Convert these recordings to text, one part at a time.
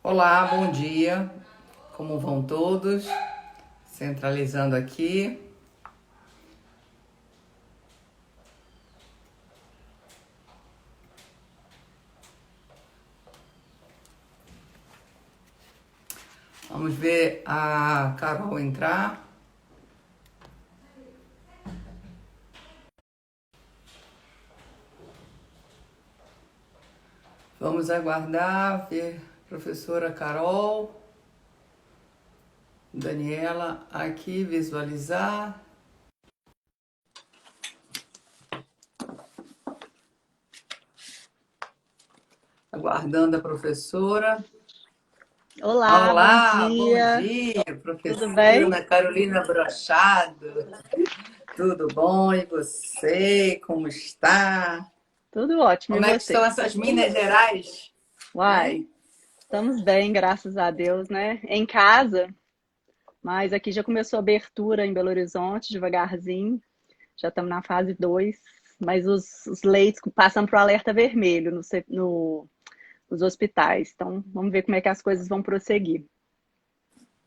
Olá, bom dia. Como vão todos? Centralizando aqui. Vamos ver a Carol entrar. Vamos aguardar ver professora Carol, Daniela aqui, visualizar. Aguardando a professora. Olá, bom Olá, bom dia. dia, Tudo professora bem? Ana Carolina Brochado. Tudo bom? E você? Como está? Tudo ótimo, e Como é que você? estão essas Minas Gerais? Uai, Hein? estamos bem, graças a Deus, né? Em casa, mas aqui já começou a abertura em Belo Horizonte, devagarzinho. Já estamos na fase 2, mas os leitos passam para o alerta vermelho nos hospitais. Então, vamos ver como é que as coisas vão prosseguir.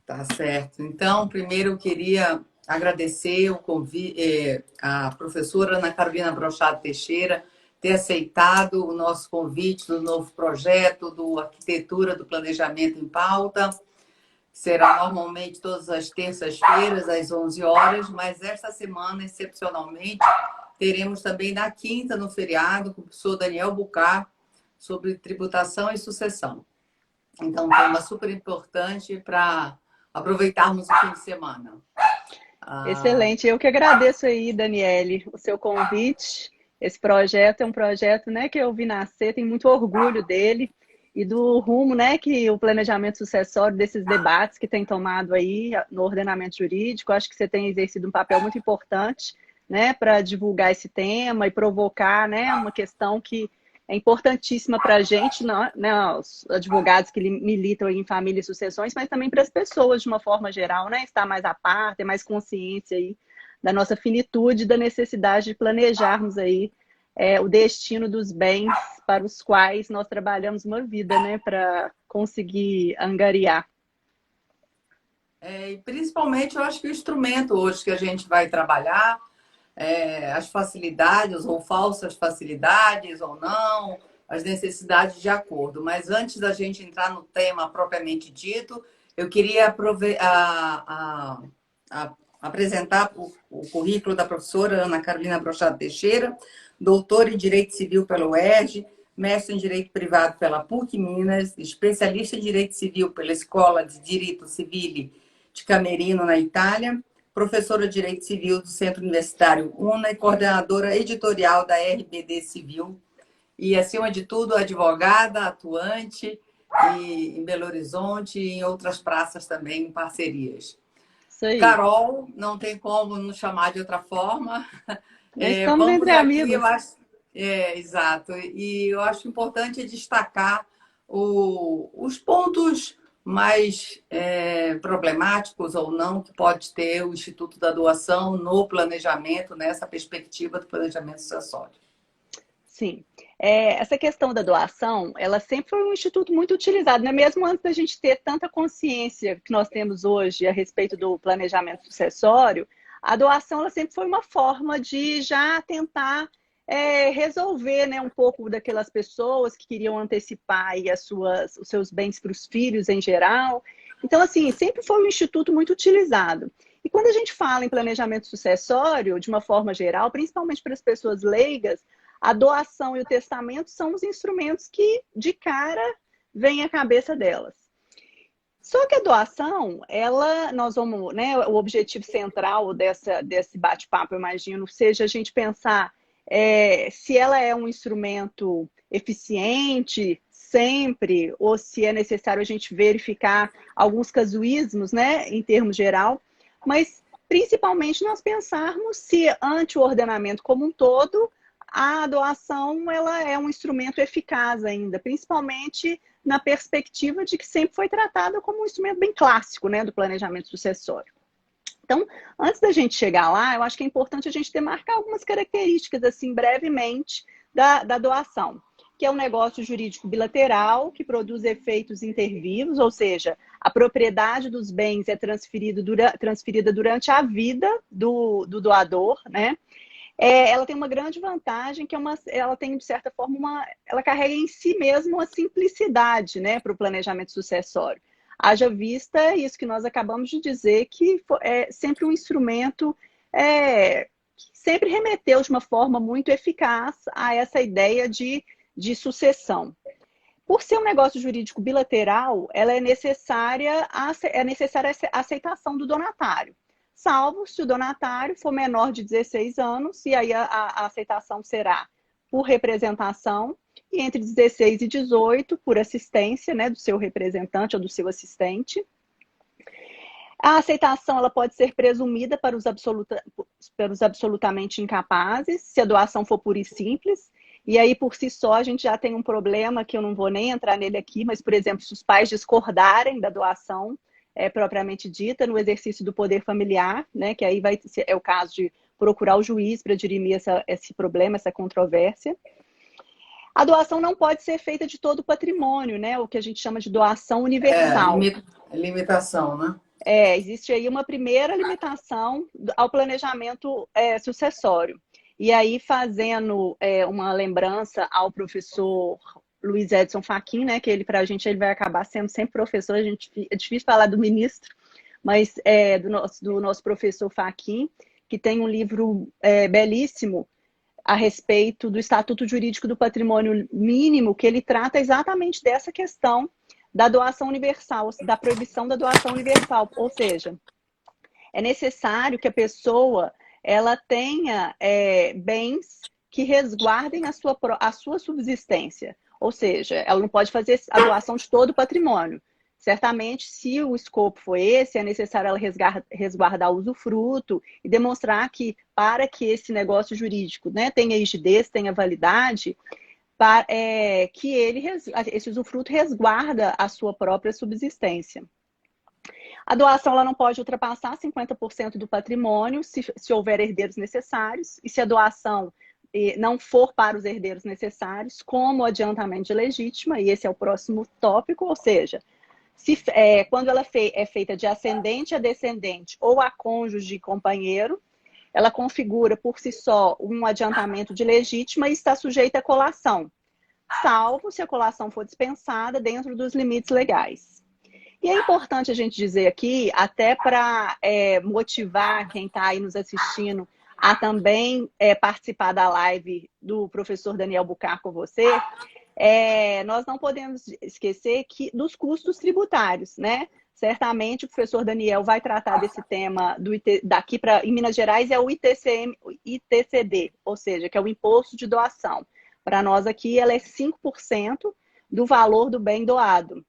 Tá certo. Então, primeiro eu queria agradecer o convite, a professora Ana Carolina Brochado Teixeira ter aceitado o nosso convite do novo projeto do Arquitetura do Planejamento em Pauta. Será normalmente todas as terças-feiras, às 11 horas, mas esta semana, excepcionalmente, teremos também na quinta, no feriado, com o professor Daniel Bucar, sobre tributação e sucessão. Então, um tema super importante para aproveitarmos o fim de semana. Ah, Excelente. Eu que agradeço aí, Daniele, o seu convite. Esse projeto é um projeto, né, que eu vi nascer, tenho muito orgulho dele e do rumo, né, que o planejamento sucessório desses debates que tem tomado aí no ordenamento jurídico. Acho que você tem exercido um papel muito importante, né, para divulgar esse tema e provocar, né, uma questão que é importantíssima para a gente, né, os advogados que militam em família e sucessões, mas também para as pessoas de uma forma geral, né, estar mais a par, ter mais consciência aí da nossa finitude, da necessidade de planejarmos aí o destino dos bens para os quais nós trabalhamos uma vida, né, para conseguir angariar. e principalmente, eu acho que o instrumento hoje que a gente vai trabalhar, as facilidades ou falsas facilidades ou não, as necessidades de acordo. Mas antes da gente entrar no tema propriamente dito, eu queria apresentar o currículo da professora Ana Carolina Brochado Teixeira, doutora em Direito Civil pela UERJ, mestre em Direito Privado pela PUC Minas, especialista em Direito Civil pela Escola de Direito Civile de Camerino, na Itália, professora de Direito Civil do Centro Universitário UNA e coordenadora editorial da RBD Civil. E, acima de tudo, advogada, atuante em Belo Horizonte e em outras praças também, em parcerias. Isso aí. Carol, não tem como nos chamar de outra forma. Estamos entre Vamos aqui, eu amigos. acho. Exato. E eu acho importante destacar os pontos mais problemáticos ou não que pode ter o Instituto da Doação no planejamento, nessa perspectiva do planejamento sucessório. Sim. Essa questão da doação, ela sempre foi um instituto muito utilizado, né? Mesmo antes da gente ter tanta consciência que nós temos hoje a respeito do planejamento sucessório, a doação ela sempre foi uma forma de já tentar resolver, né, um pouco daquelas pessoas que queriam antecipar aí os seus bens para os filhos em geral. Então, assim, sempre foi um instituto muito utilizado. E quando a gente fala em planejamento sucessório, de uma forma geral, principalmente para as pessoas leigas, a doação e o testamento são os instrumentos que, de cara, vêm à cabeça delas. Só que a doação, nós vamos, né, o objetivo central desse bate-papo, eu imagino, seja a gente pensar se ela é um instrumento eficiente sempre, ou se é necessário a gente verificar alguns casuísmos, né, em termos geral, mas principalmente nós pensarmos se, ante o ordenamento como um todo, a doação ela é um instrumento eficaz ainda, principalmente na perspectiva de que sempre foi tratada como um instrumento bem clássico, né, do planejamento sucessório. Então, antes da gente chegar lá, eu acho que é importante a gente demarcar algumas características, assim, brevemente, da doação. que é um negócio jurídico bilateral que produz efeitos intervivos, ou seja, a propriedade dos bens é transferida durante a vida do doador, né? Ela tem uma grande vantagem, que ela tem, de certa forma, ela carrega em si mesmo uma simplicidade, né, para o planejamento sucessório. Haja vista isso que nós acabamos de dizer, que é sempre um instrumento que sempre remeteu de uma forma muito eficaz a essa ideia de sucessão. Por ser um negócio jurídico bilateral, ela é necessária a aceitação do donatário, salvo se o donatário for menor de 16 anos, e aí a aceitação será por representação, e entre 16 e 18 por assistência, né, do seu representante ou do seu assistente. A aceitação ela pode ser presumida para os absolutamente incapazes, se a doação for pura e simples. E aí, por si só, a gente já tem um problema que eu não vou nem entrar nele aqui, mas, por exemplo, se os pais discordarem da doação propriamente dita, no exercício do poder familiar, né, que aí é o caso de procurar o juiz para dirimir esse problema, essa controvérsia. A doação não pode ser feita de todo o patrimônio, né, o que a gente chama de doação universal. Limitação, né? Existe aí uma primeira limitação ao planejamento sucessório. E aí, fazendo uma lembrança ao professor Luiz Edson Fachin, né, que ele, para a gente, ele vai acabar sendo sempre professor, é difícil falar do ministro, mas do nosso professor Fachin, que tem um livro belíssimo a respeito do Estatuto Jurídico do Patrimônio Mínimo, que ele trata exatamente dessa questão da doação universal, da proibição da doação universal, ou seja, é necessário que a pessoa ela tenha bens que resguardem a sua subsistência, ou seja, ela não pode fazer a doação de todo o patrimônio. Certamente, se o escopo for esse, é necessário ela resguardar o usufruto e demonstrar que, para que esse negócio jurídico, né, tenha rigidez, tenha validade, que esse usufruto resguarda a sua própria subsistência. A doação ela não pode ultrapassar 50% do patrimônio se houver herdeiros necessários, e se a doação não for para os herdeiros necessários, como adiantamento de legítima, e esse é o próximo tópico, ou seja, quando ela é feita de ascendente a descendente ou a cônjuge companheiro, ela configura por si só um adiantamento de legítima e está sujeita à colação, salvo se a colação for dispensada dentro dos limites legais. E é importante a gente dizer aqui, até para motivar quem está aí nos assistindo a também participar da live do professor Daniel Bucar com você, nós não podemos esquecer dos custos tributários, né? Certamente o professor Daniel vai tratar desse tema daqui para em Minas Gerais, é o ITCD, ou seja, que é o imposto de doação. Para nós aqui, ela é 5% do valor do bem doado.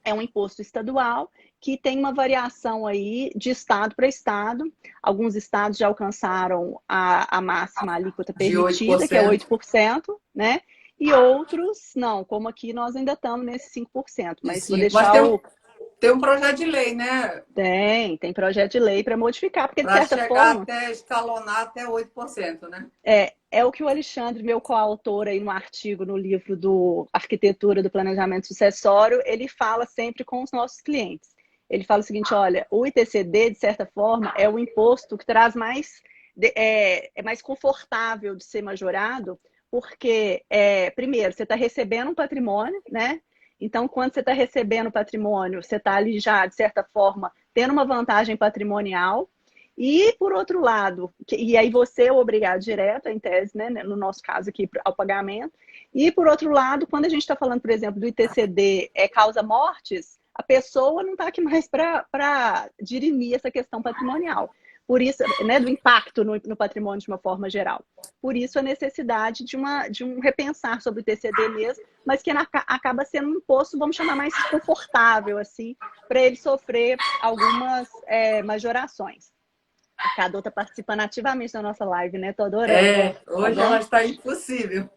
É um imposto estadual que tem uma variação aí de estado para estado. Alguns estados já alcançaram a máxima alíquota permitida, que é 8%, né? E outros não, como aqui nós ainda estamos nesse 5%. Mas vou deixar tem um projeto de lei, né? Tem projeto de lei para modificar, porque de certa forma... até escalonar até 8%, né? É o que o Alexandre, meu coautor aí no artigo, no livro do Arquitetura do Planejamento Sucessório, ele fala sempre com os nossos clientes. Ele fala o seguinte, olha, o ITCD, de certa forma, é o imposto que traz mais... é mais confortável de ser majorado, porque, primeiro, você está recebendo um patrimônio, né? Então, quando você está recebendo patrimônio, você está ali já, de certa forma, tendo uma vantagem patrimonial. E, por outro lado, e aí você é obrigado direto, em tese, né, no nosso caso aqui, ao pagamento. E, por outro lado, quando a gente está falando, por exemplo, do ITCD causa mortes, a pessoa não está aqui mais para dirimir essa questão patrimonial. Por isso, né, do impacto no patrimônio de uma forma geral. Por isso, a necessidade de um repensar sobre o TCD mesmo, mas que acaba sendo um imposto, vamos chamar mais confortável, assim, para ele sofrer algumas majorações. A Cadu está participando ativamente da nossa live, né? Tô adorando. Hoje ela está impossível.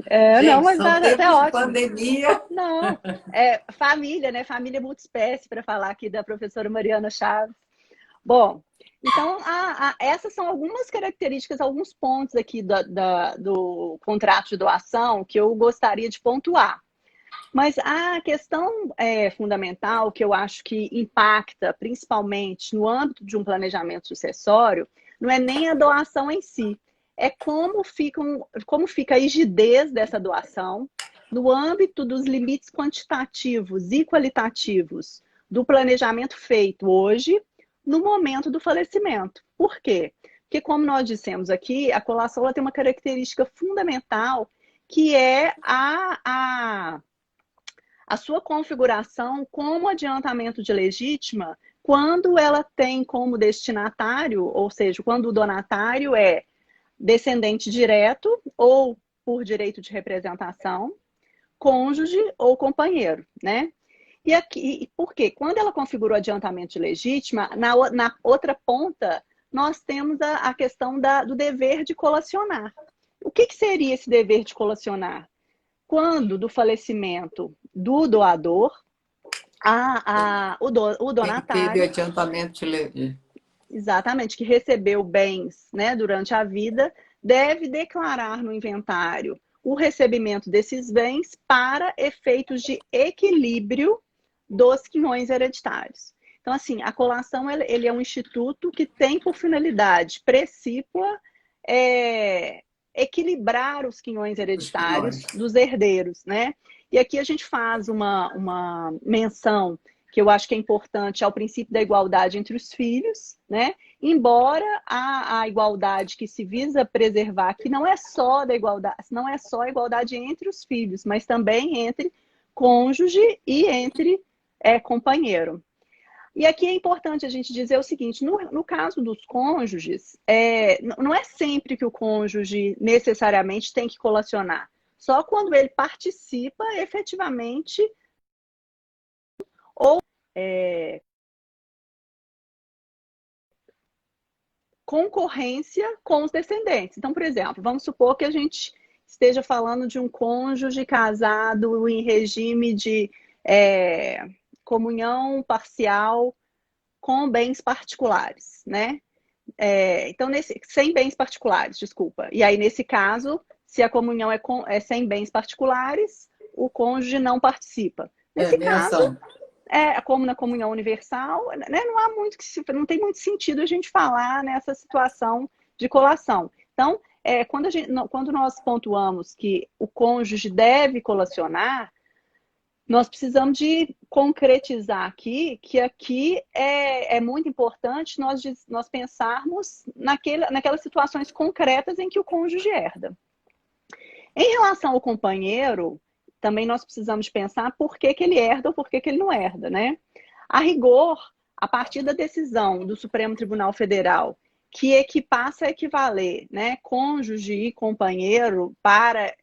Gente, não, mas são tempos até de ótimo. Pandemia. Não, família, né? Família multiespécie, para falar aqui da professora Mariana Chaves. Bom, Então, essas são algumas características, alguns pontos aqui do contrato de doação que eu gostaria de pontuar. Mas a questão fundamental que eu acho que impacta, principalmente no âmbito de um planejamento sucessório, não é nem a doação em si, é como fica a rigidez dessa doação no âmbito dos limites quantitativos e qualitativos do planejamento feito hoje, no momento do falecimento. Por quê? Porque, como nós dissemos aqui, a colação ela tem uma característica fundamental que é a sua configuração como adiantamento de legítima quando ela tem como destinatário, ou seja, quando o donatário é descendente direto ou por direito de representação, cônjuge ou companheiro, né? E aqui, por quê? Quando ela configura o adiantamento de legítima, na outra ponta, nós temos a questão do dever de colacionar. O que seria esse dever de colacionar? Quando do falecimento do doador, o Quem teve donatário, adiantamento de lei. exatamente, que recebeu bens, né, durante a vida, deve declarar no inventário o recebimento desses bens para efeitos de equilíbrio dos quinhões hereditários. Então, assim, a colação ele é um instituto que tem por finalidade precípua equilibrar os quinhões hereditários dos herdeiros, né? E aqui a gente faz uma menção que eu acho que é importante ao princípio da igualdade entre os filhos, né? Embora a igualdade que se visa preservar, que não é só da igualdade, não é só a igualdade entre os filhos, mas também entre cônjuge e entre companheiro. E aqui é importante a gente dizer o seguinte, no caso dos cônjuges, não é sempre que o cônjuge necessariamente tem que colacionar, só quando ele participa efetivamente ou concorrência com os descendentes. Então, por exemplo, vamos supor que a gente esteja falando de um cônjuge casado em regime de comunhão parcial com bens particulares, né? Então, sem bens particulares, desculpa. E aí, nesse caso, se a comunhão é sem bens particulares, o cônjuge não participa. Nesse caso, como na comunhão universal, né, não tem muito sentido a gente falar nessa situação de colação. Então, quando nós pontuamos que o cônjuge deve colacionar, nós precisamos de concretizar aqui, que aqui é muito importante nós pensarmos naquelas situações concretas em que o cônjuge herda. Em relação ao companheiro, também nós precisamos pensar por que ele herda ou por que ele não herda, né? A rigor, a partir da decisão do Supremo Tribunal Federal, que passa a equivaler, né, cônjuge e companheiro para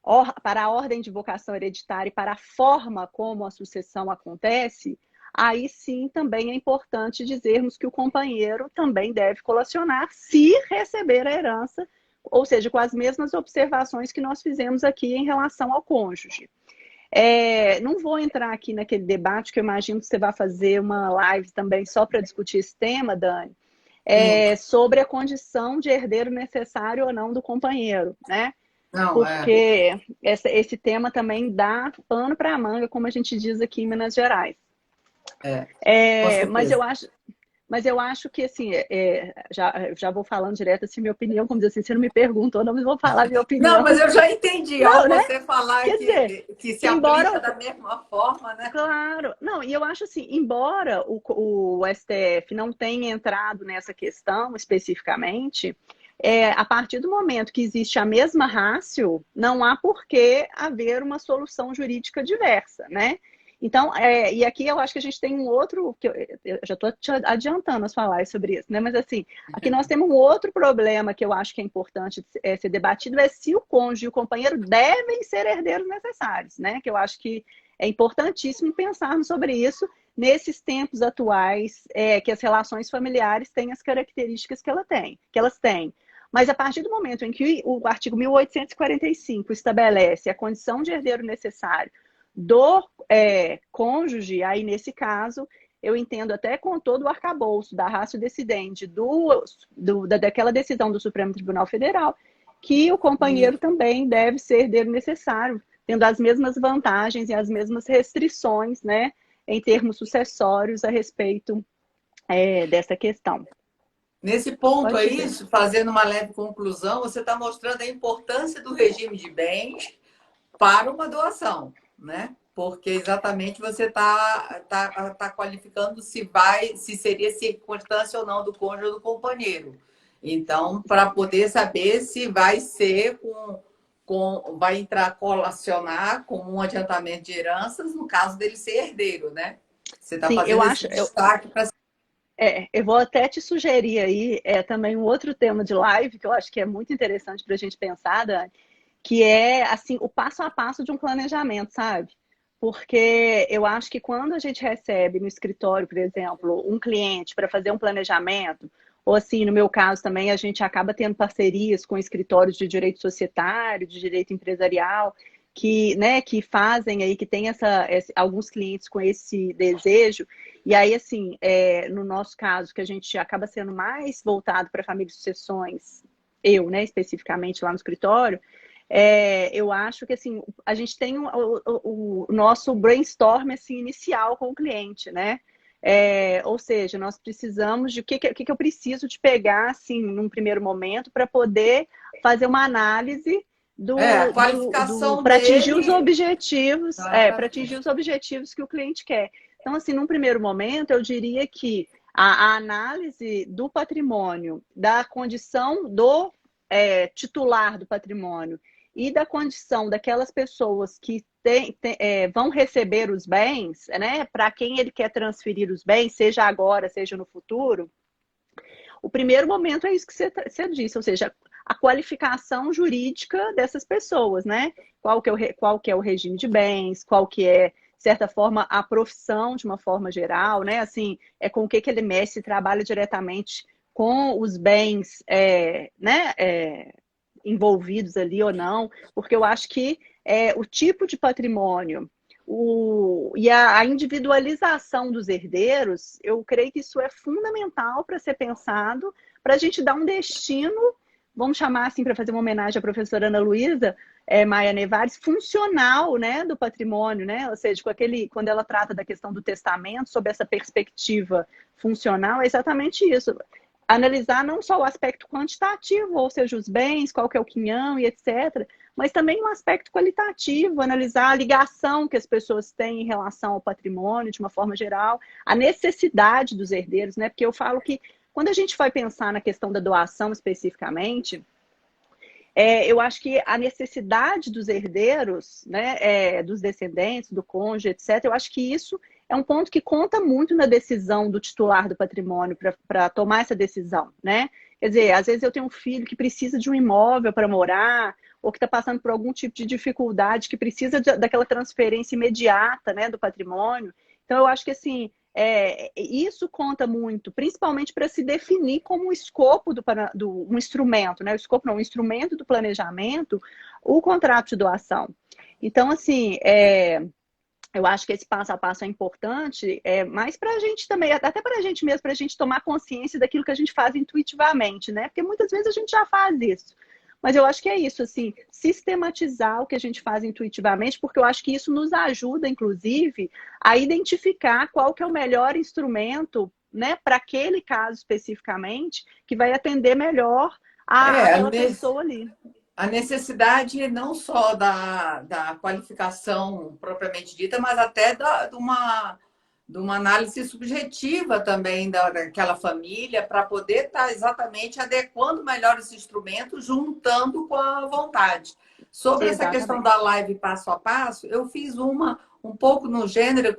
a ordem de vocação hereditária e para a forma como a sucessão acontece, aí sim também é importante dizermos que o companheiro também deve colacionar se receber a herança, ou seja, com as mesmas observações que nós fizemos aqui em relação ao cônjuge. Não vou entrar aqui naquele debate, que eu imagino que você vai fazer uma live também só para discutir esse tema, Dani, sobre a condição de herdeiro necessário ou não do companheiro, né? Não, porque esse tema também dá pano para a manga, como a gente diz aqui em Minas Gerais. Mas eu acho que, assim, já vou falando direto, assim, minha opinião, como dizer assim, você não me perguntou, não, mas vou falar minha opinião. Não, mas eu já entendi, não, ao né? você falar que se aplica da mesma forma, né? Claro. Não, e eu acho assim, embora o STF não tenha entrado nessa questão especificamente, a partir do momento que existe a mesma ratio, não há por que haver uma solução jurídica diversa, né? Então, e aqui eu acho que a gente tem um outro, que eu já estou te adiantando as falar sobre isso, né? Mas assim, aqui nós temos um outro problema que eu acho que é importante ser debatido, é se o cônjuge e o companheiro devem ser herdeiros necessários, né? Que eu acho que é importantíssimo pensarmos sobre isso nesses tempos atuais, que as relações familiares têm as características que elas têm. Mas a partir do momento em que o artigo 1845 estabelece a condição de herdeiro necessário do cônjuge, aí nesse caso, eu entendo até com todo o arcabouço da ratio decidendi daquela decisão do Supremo Tribunal Federal, que o companheiro também deve ser herdeiro necessário, tendo as mesmas vantagens e as mesmas restrições, né, em termos sucessórios a respeito dessa questão. Nesse ponto Pode aí, dizer. fazendo uma leve conclusão, você está mostrando a importância do regime de bens para uma doação, né? Porque exatamente você tá qualificando se seria circunstância ou não do cônjuge ou do companheiro. Então, para poder saber se vai ser vai entrar colacionar com um adiantamento de heranças no caso dele ser herdeiro, né? Você está Sim, eu fazendo esse acho, destaque para. eu vou até te sugerir aí também um outro tema de live que eu acho que é muito interessante para a gente pensar, Dani, que é assim o passo a passo de um planejamento, sabe? Porque eu acho que quando a gente recebe no escritório, por exemplo, um cliente para fazer um planejamento, ou assim, no meu caso também, a gente acaba tendo parcerias com escritórios de direito societário, de direito empresarial, que, né, que fazem aí, que tem alguns clientes com esse desejo. E aí, assim, no nosso caso, que a gente acaba sendo mais voltado para família e sucessões, eu, né, especificamente lá no escritório, eu acho que assim, a gente tem o nosso brainstorm assim, inicial com o cliente, né? Ou seja, nós precisamos de o que eu preciso de pegar assim, num primeiro momento para poder fazer uma análise A qualificação para atingir os dele. objetivos, para atingir Exatamente. os objetivos que o cliente quer. Então, assim, num primeiro momento, eu diria que a análise do patrimônio, da condição do titular do patrimônio e da condição daquelas pessoas que vão receber os bens, né, para quem ele quer transferir os bens, seja agora, seja no futuro, o primeiro momento é isso que você disse, ou seja, a qualificação jurídica dessas pessoas, né? Qual que é o regime de bens, qual que é, de certa forma, a profissão de uma forma geral, né? Assim, com o que ele mexe, trabalha diretamente com os bens, né? Envolvidos ali ou não, porque eu acho que o tipo de patrimônio e a individualização dos herdeiros, eu creio que isso é fundamental para ser pensado, para a gente dar um destino, vamos chamar assim, para fazer uma homenagem à professora Ana Luísa Maia Nevares, funcional, né, do patrimônio, né? Ou seja, quando ela trata da questão do testamento, sob essa perspectiva funcional, é exatamente isso. Analisar não só o aspecto quantitativo, ou seja, os bens, qual que é o quinhão e etc., mas também um aspecto qualitativo, analisar a ligação que as pessoas têm em relação ao patrimônio, de uma forma geral, a necessidade dos herdeiros, né? Porque eu falo que quando a gente vai pensar na questão da doação especificamente, eu acho que a necessidade dos herdeiros, né, dos descendentes, do cônjuge, etc., eu acho que isso é um ponto que conta muito na decisão do titular do patrimônio para tomar essa decisão, né? Quer dizer, às vezes eu tenho um filho que precisa de um imóvel para morar, ou que está passando por algum tipo de dificuldade, que precisa daquela transferência imediata, né, do patrimônio. Então, eu acho que, assim, isso conta muito, principalmente para se definir como um escopo um instrumento, né? O escopo não, um instrumento do planejamento, o contrato de doação. Então, assim, eu acho que esse passo a passo é importante, mas para a gente também, até para a gente mesmo, para a gente tomar consciência daquilo que a gente faz intuitivamente, né? Porque muitas vezes a gente já faz isso. Mas eu acho que é isso, assim, sistematizar o que a gente faz intuitivamente, porque eu acho que isso nos ajuda, inclusive, a identificar qual que é o melhor instrumento, né, para aquele caso especificamente, que vai atender melhor aquela pessoa ali. A necessidade não só da qualificação propriamente dita, mas até de uma análise subjetiva também daquela família, para poder estar exatamente adequando melhor esse instrumento, juntando com a vontade. Sobre essa questão da Exatamente. live passo a passo, eu fiz uma um pouco no gênero,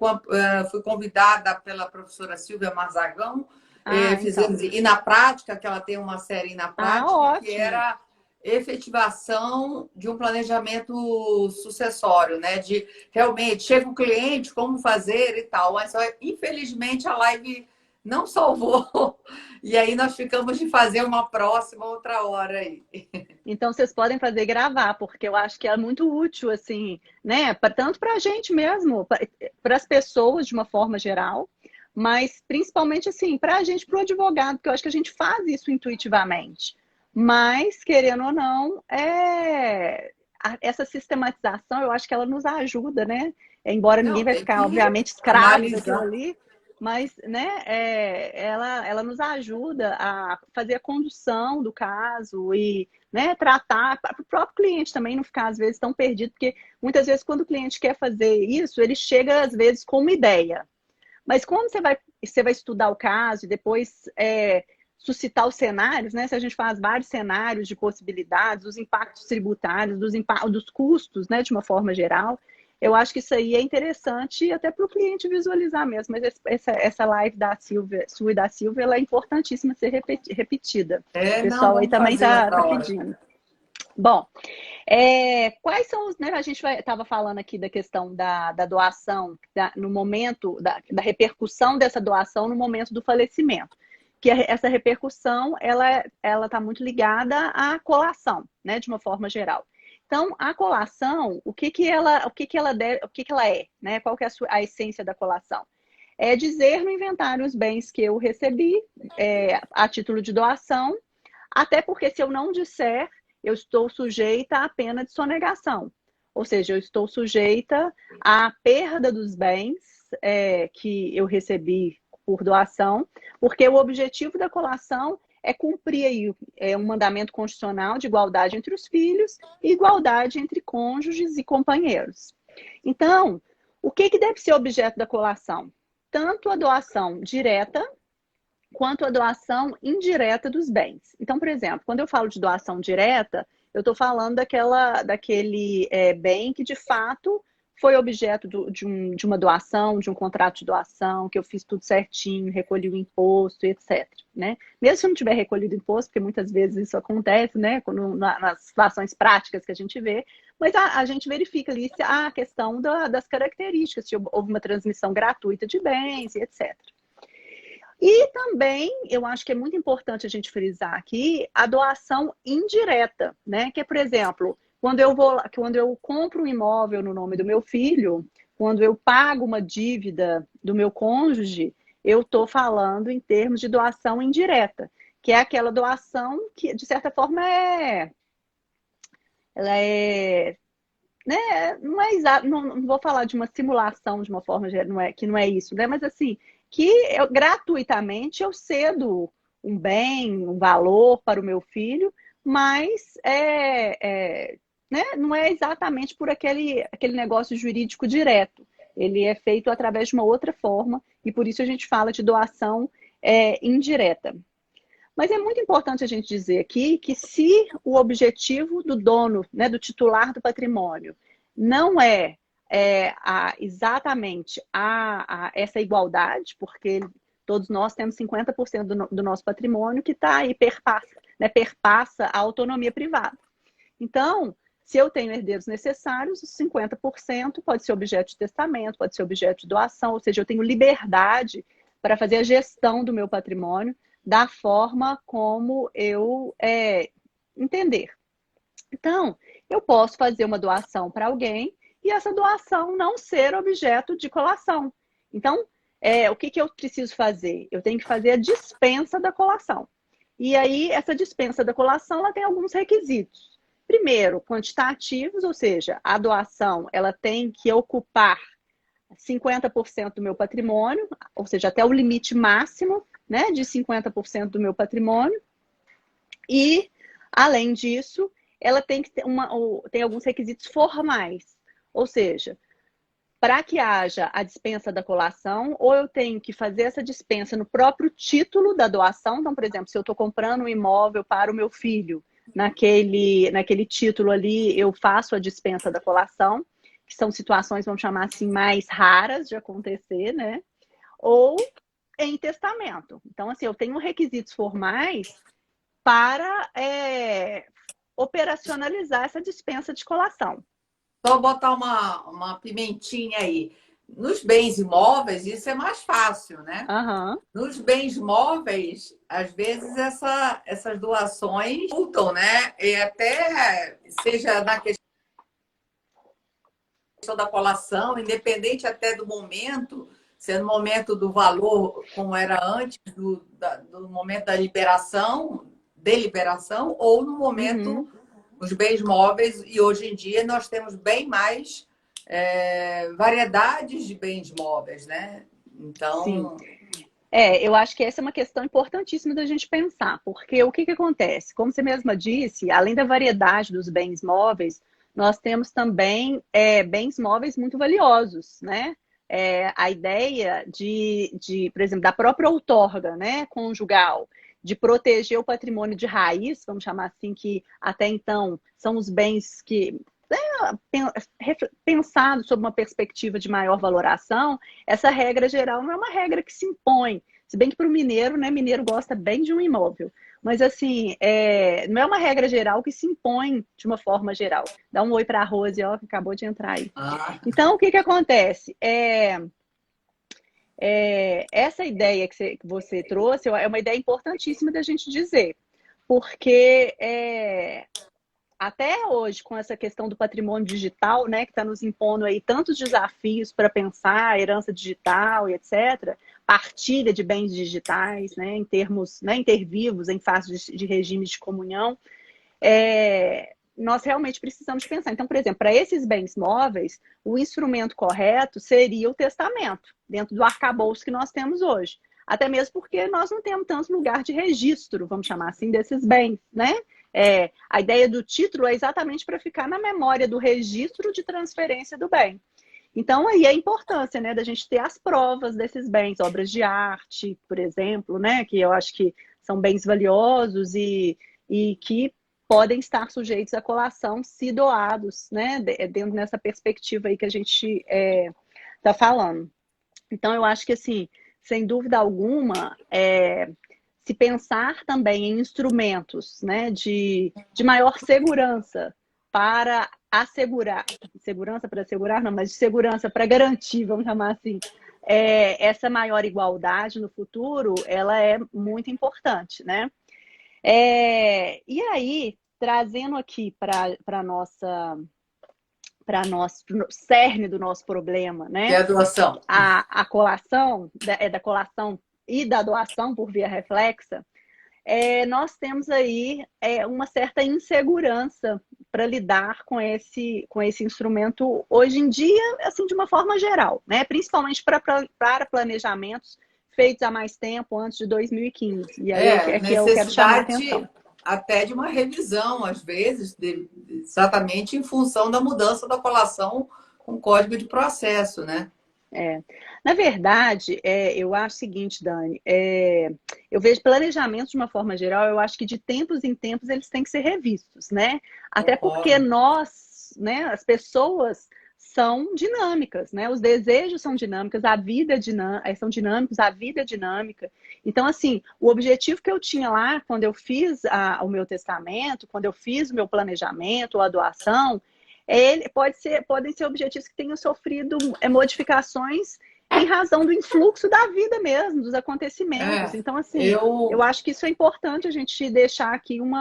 fui convidada pela professora Silvia Marzagão, Então. fizemos, e na prática, que ela tem uma série na prática, que Ótimo. era efetivação de um planejamento sucessório, né? De realmente chega o cliente, como fazer e tal. Mas infelizmente a live não salvou. E aí nós ficamos de fazer uma próxima outra hora aí. Então vocês podem fazer gravar, porque eu acho que é muito útil, assim, né? Tanto para a gente mesmo, para as pessoas de uma forma geral, mas principalmente assim, para a gente, para o advogado, porque eu acho que a gente faz isso intuitivamente. Mas, querendo ou não, essa sistematização, eu acho que ela nos ajuda, né? Embora ninguém Não, vai tem ficar, que obviamente, escravo daquilo analisar. ali, mas né, ela nos ajuda a fazer a condução do caso e né, tratar para o próprio cliente também não ficar, às vezes, tão perdido, porque muitas vezes, quando o cliente quer fazer isso, ele chega, às vezes, com uma ideia. Mas quando você vai estudar o caso e depois suscitar os cenários, né? Se a gente faz vários cenários de possibilidades, dos impactos tributários, dos custos, né? De uma forma geral, eu acho que isso aí é interessante até para o cliente visualizar mesmo. Mas essa live da Silvia, sua e da Silvia, ela é importantíssima ser repetida. O Não, pessoal aí vamos também fazer tá outra hora. pedindo. Bom, quais são os, né, a gente estava falando aqui da questão da doação, no momento, da repercussão dessa doação no momento do falecimento. Que essa repercussão, ela está muito ligada à colação, né, de uma forma geral. Então, a colação, o que ela é, né? Qual que é a essência da colação? É dizer no inventário os bens que eu recebi a título de doação, até porque se eu não disser, eu estou sujeita à pena de sonegação. Ou seja, eu estou sujeita à perda dos bens que eu recebi por doação, porque o objetivo da colação é cumprir aí, um mandamento constitucional de igualdade entre os filhos e igualdade entre cônjuges e companheiros. Então, o que deve ser objeto da colação? Tanto a doação direta quanto a doação indireta dos bens. Então, por exemplo, quando eu falo de doação direta, eu estou falando daquele bem que de fato foi objeto de uma doação, de um contrato de doação, que eu fiz tudo certinho, recolhi o imposto, etc. Né? Mesmo se eu não tiver recolhido o imposto, porque muitas vezes isso acontece, né? Nas situações práticas que a gente vê, mas a gente verifica ali a questão das características, se houve uma transmissão gratuita de bens, etc. E também, eu acho que é muito importante a gente frisar aqui a doação indireta, né? Que é, por exemplo, quando eu compro um imóvel no nome do meu filho, quando eu pago uma dívida do meu cônjuge, eu estou falando em termos de doação indireta, que é aquela doação que, de certa forma, ela é, né, não é exato, não vou falar de uma simulação de uma forma que não é isso, né? Mas assim, que gratuitamente eu cedo um bem, um valor para o meu filho, mas né, não é exatamente por aquele negócio jurídico direto. Ele é feito através de uma outra forma, e por isso a gente fala de doação indireta. Mas é muito importante a gente dizer aqui que se o objetivo do dono, né, do titular do patrimônio, não exatamente essa igualdade, porque todos nós temos 50% do nosso patrimônio que está aí, perpassa a autonomia privada. Então, se eu tenho herdeiros necessários, os 50% pode ser objeto de testamento, pode ser objeto de doação, ou seja, eu tenho liberdade para fazer a gestão do meu patrimônio da forma como eu entender. Então, eu posso fazer uma doação para alguém e essa doação não ser objeto de colação. Então, o que eu preciso fazer? Eu tenho que fazer a dispensa da colação. E aí, essa dispensa da colação, ela tem alguns requisitos. Primeiro, quantitativos, ou seja, a doação ela tem que ocupar 50% do meu patrimônio, ou seja, até o limite máximo, né, de 50% do meu patrimônio. E, além disso, ela tem que ter tem alguns requisitos formais. Ou seja, para que haja a dispensa da colação, ou eu tenho que fazer essa dispensa no próprio título da doação. Então, por exemplo, se eu estou comprando um imóvel para o meu filho, naquele título ali, eu faço a dispensa da colação, que são situações, vamos chamar assim, mais raras de acontecer, né? Ou em testamento. Então, assim, eu tenho requisitos formais para operacionalizar essa dispensa de colação. Só botar uma pimentinha aí. Nos bens imóveis, isso é mais fácil, né? Uhum. Nos bens móveis, às vezes essas doações voltam, né? E até seja na questão da colação, independente até do momento, Se é no momento do valor, como era antes do momento da deliberação, ou no momento Uhum. dos bens móveis, e hoje em dia nós temos bem mais variedades de bens móveis, né? Sim. Então, Eu acho que essa é uma questão importantíssima da gente pensar, porque o que que acontece? Como você mesma disse, além da variedade dos bens móveis, nós temos também bens móveis muito valiosos, né? A ideia por exemplo, da própria outorga, né, conjugal, de proteger o patrimônio de raiz, vamos chamar assim, que até então são os bens que pensado sob uma perspectiva de maior valoração, essa regra geral não é uma regra que se impõe. Se bem que para o mineiro, né, mineiro gosta bem de um imóvel. Mas, assim, não é uma regra geral que se impõe de uma forma geral. Dá um oi para a Rose, ó, que acabou de entrar aí. Então, o que que acontece? Essa ideia que você trouxe é uma ideia importantíssima da gente dizer. Porque até hoje, com essa questão do patrimônio digital, né, que está nos impondo aí tantos desafios para pensar herança digital e etc., partilha de bens digitais, né, em termos, né, inter vivos, em fase de regimes de comunhão, nós realmente precisamos pensar. Então, por exemplo, para esses bens móveis, o instrumento correto seria o testamento, dentro do arcabouço que nós temos hoje. Até mesmo porque nós não temos tanto lugar de registro, vamos chamar assim, desses bens, né? A ideia do título é exatamente para ficar na memória do registro de transferência do bem. Então, aí a importância, né, da gente ter as provas desses bens, obras de arte, por exemplo, né, que eu acho que são bens valiosos e que podem estar sujeitos à colação se doados, né, dentro dessa perspectiva aí que a gente está falando. Então, eu acho que, assim, sem dúvida alguma, se pensar também em instrumentos, né, de maior segurança para assegurar, segurança para assegurar, não, mas de segurança para garantir, vamos chamar assim, essa maior igualdade no futuro, ela é muito importante, né? E aí, trazendo aqui para nossa para nosso cerne do nosso problema, que né? é a doação. A colação, da colação e da doação por via reflexa, nós temos aí uma certa insegurança para lidar com esse instrumento hoje em dia, assim, de uma forma geral, né? Principalmente para planejamentos feitos há mais tempo, antes de 2015. E aí aqui eu quero chamar a Necessidade atenção. até de uma revisão, às vezes, exatamente em função da mudança da colação com código de processo, né? Na verdade, eu acho o seguinte, Dani, eu vejo planejamento de uma forma geral, eu acho que de tempos em tempos eles têm que ser revistos, né? Até porque Concordo. nós, né, as pessoas são dinâmicas, né? Os desejos são dinâmicos, a vida são dinâmicos, a vida é dinâmica. Então, assim, o objetivo que eu tinha lá quando eu fiz o meu testamento, quando eu fiz o meu planejamento, a doação, podem ser objetivos que tenham sofrido modificações em razão do influxo da vida mesmo, dos acontecimentos. É, Então, assim, eu eu. acho que isso é importante a gente deixar aqui um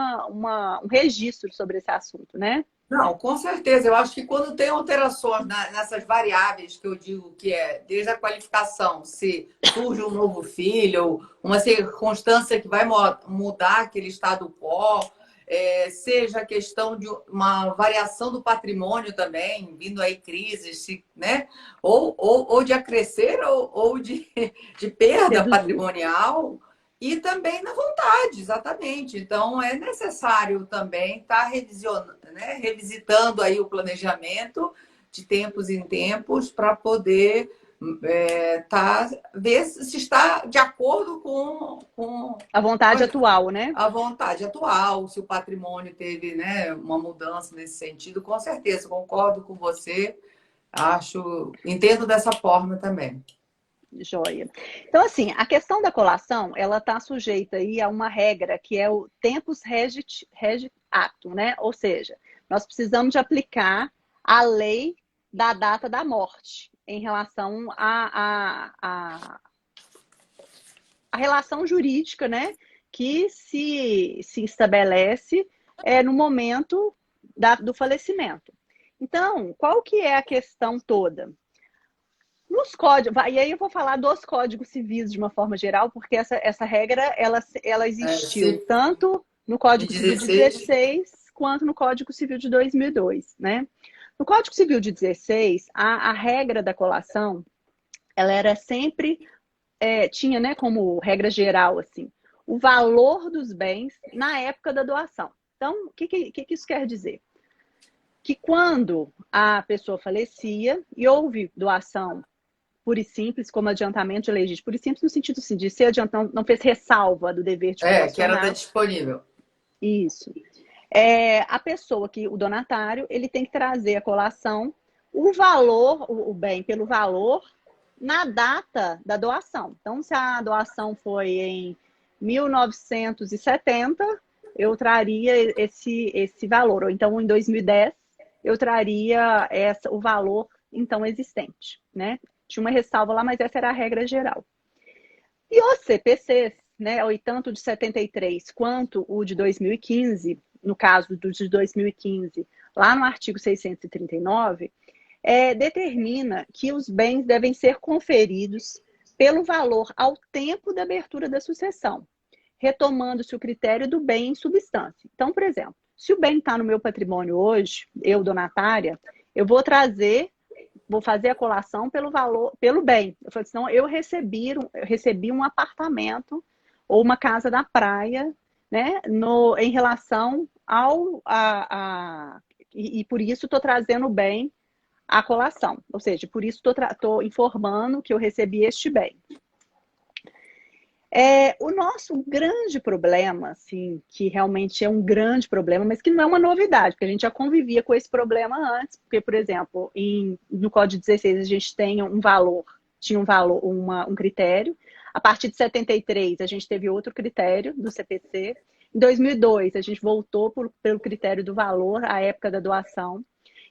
registro sobre esse assunto, né? Não, com certeza. Eu acho que quando tem alterações nessas variáveis que eu digo que é desde a qualificação, se surge um novo filho, uma circunstância que vai mudar aquele estado quo, seja a questão de uma variação do patrimônio também, vindo aí crises, né? Ou de acrescer ou de perda Reduzir. patrimonial. E também na vontade, exatamente. Então, é necessário também estar né, revisitando aí o planejamento de tempos em tempos para poder ver se está de acordo com A vontade atual, né? a vontade atual, se o patrimônio teve, né, uma mudança nesse sentido, com certeza, concordo com você, entendo dessa forma também. Joia. Então, assim, a questão da colação, ela está sujeita aí a uma regra que é o tempus regit actum, né? Ou seja, nós precisamos de aplicar a lei da data da morte em relação a relação jurídica, né? Que se estabelece no momento do falecimento. Então, qual que é a questão toda? Nos códigos, e aí eu vou falar dos códigos civis de uma forma geral, porque essa regra ela existiu Se tanto no de Código Civil de 16, 16 quanto no Código Civil de 2002, né? No Código Civil de 16, a regra da colação, ela era sempre, tinha, né, como regra geral, assim, o valor dos bens na época da doação. Então, o que isso quer dizer? Que quando a pessoa falecia e houve doação pura e simples, como adiantamento de legítimo, pura e simples no sentido assim, de ser adiantado, não fez ressalva do dever de que era da colacionar. disponível. Isso. A pessoa que, o donatário, ele tem que trazer a colação, o valor, o bem pelo valor, na data da doação. Então, se a doação foi em 1970, eu traria esse valor. Ou então, em 2010, eu traria o valor então existente, né? Tinha uma ressalva lá, mas essa era a regra geral. E os CPCs, né, tanto de 73 quanto o de 2015, no caso do de 2015, lá no artigo 639, determina que os bens devem ser conferidos pelo valor ao tempo da abertura da sucessão, retomando-se o critério do bem em substância. Então, por exemplo, se o bem está no meu patrimônio hoje, eu, donatária, eu vou fazer a colação pelo valor, pelo bem. Eu falei assim, não, eu recebi um apartamento ou uma casa da praia, né, em relação e por isso estou trazendo o bem à colação. Ou seja, por isso estou informando que eu recebi este bem. O nosso grande problema, assim, que realmente é um grande problema, mas que não é uma novidade, porque a gente já convivia com esse problema antes, porque, por exemplo, no Código 16 a gente tinha um valor, um critério. A partir de 73 a gente teve outro critério do CPC. Em 2002 a gente voltou pelo critério do valor à época da doação.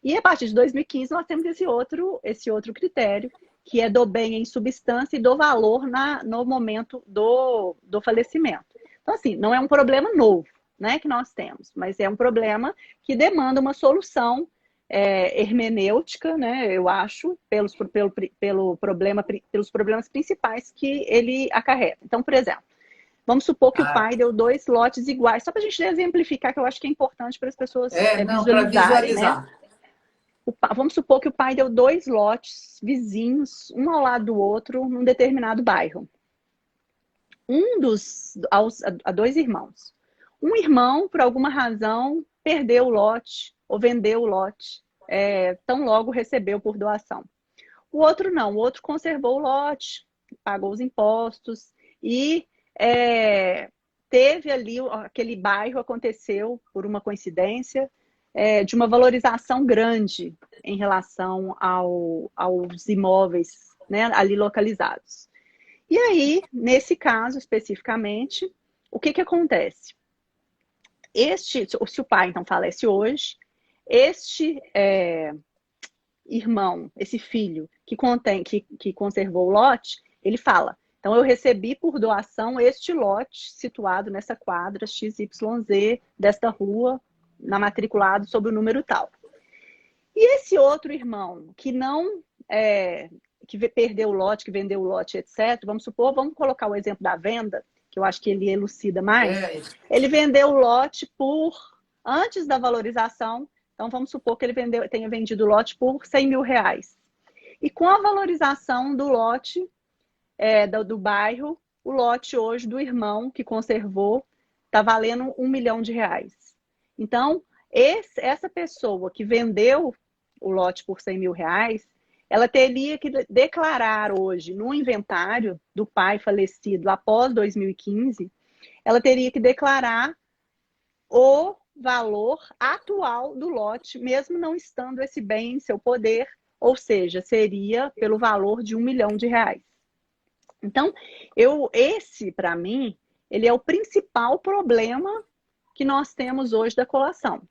E a partir de 2015 nós temos esse outro critério, que é do bem em substância e do valor no momento do falecimento. Então, assim, não é um problema novo, né, que nós temos, mas é um problema que demanda uma solução hermenêutica, né, eu acho, pelos problemas principais que ele acarreta. Então, por exemplo, vamos supor que o pai deu 2 lotes iguais, só para a gente exemplificar, que eu acho que é importante para as pessoas Não, para visualizarem, né? visualizar. Vamos supor que o pai deu 2 lotes vizinhos, um ao lado do outro, num determinado bairro. A 2 irmãos. Um irmão, por alguma razão, perdeu o lote ou vendeu o lote, tão logo recebeu por doação. O outro não, o outro conservou o lote, pagou os impostos e teve ali, aquele bairro aconteceu, por uma coincidência, de uma valorização grande em relação aos imóveis, né, ali localizados. E aí, nesse caso especificamente, o que acontece? Se o pai então falece hoje, este irmão, esse filho que conservou o lote, ele fala: então eu recebi por doação este lote situado nessa quadra XYZ desta rua, matriculado sob o número tal. E esse outro irmão que não que perdeu o lote, que vendeu o lote, etc. Vamos colocar o exemplo da venda, que eu acho que ele elucida mais. Ele vendeu o lote antes da valorização. Então, vamos supor que ele tenha vendido o lote por 100 mil reais. E com a valorização do lote do bairro, o lote hoje do irmão que conservou está valendo 1 milhão de reais. Então, essa pessoa que vendeu o lote por 100 mil reais, ela teria que declarar hoje no inventário do pai falecido após 2015, ela teria que declarar o valor atual do lote, mesmo não estando esse bem em seu poder, ou seja, seria pelo valor de 1 milhão de reais. Então, esse, para mim, ele é o principal problema que nós temos hoje da colação.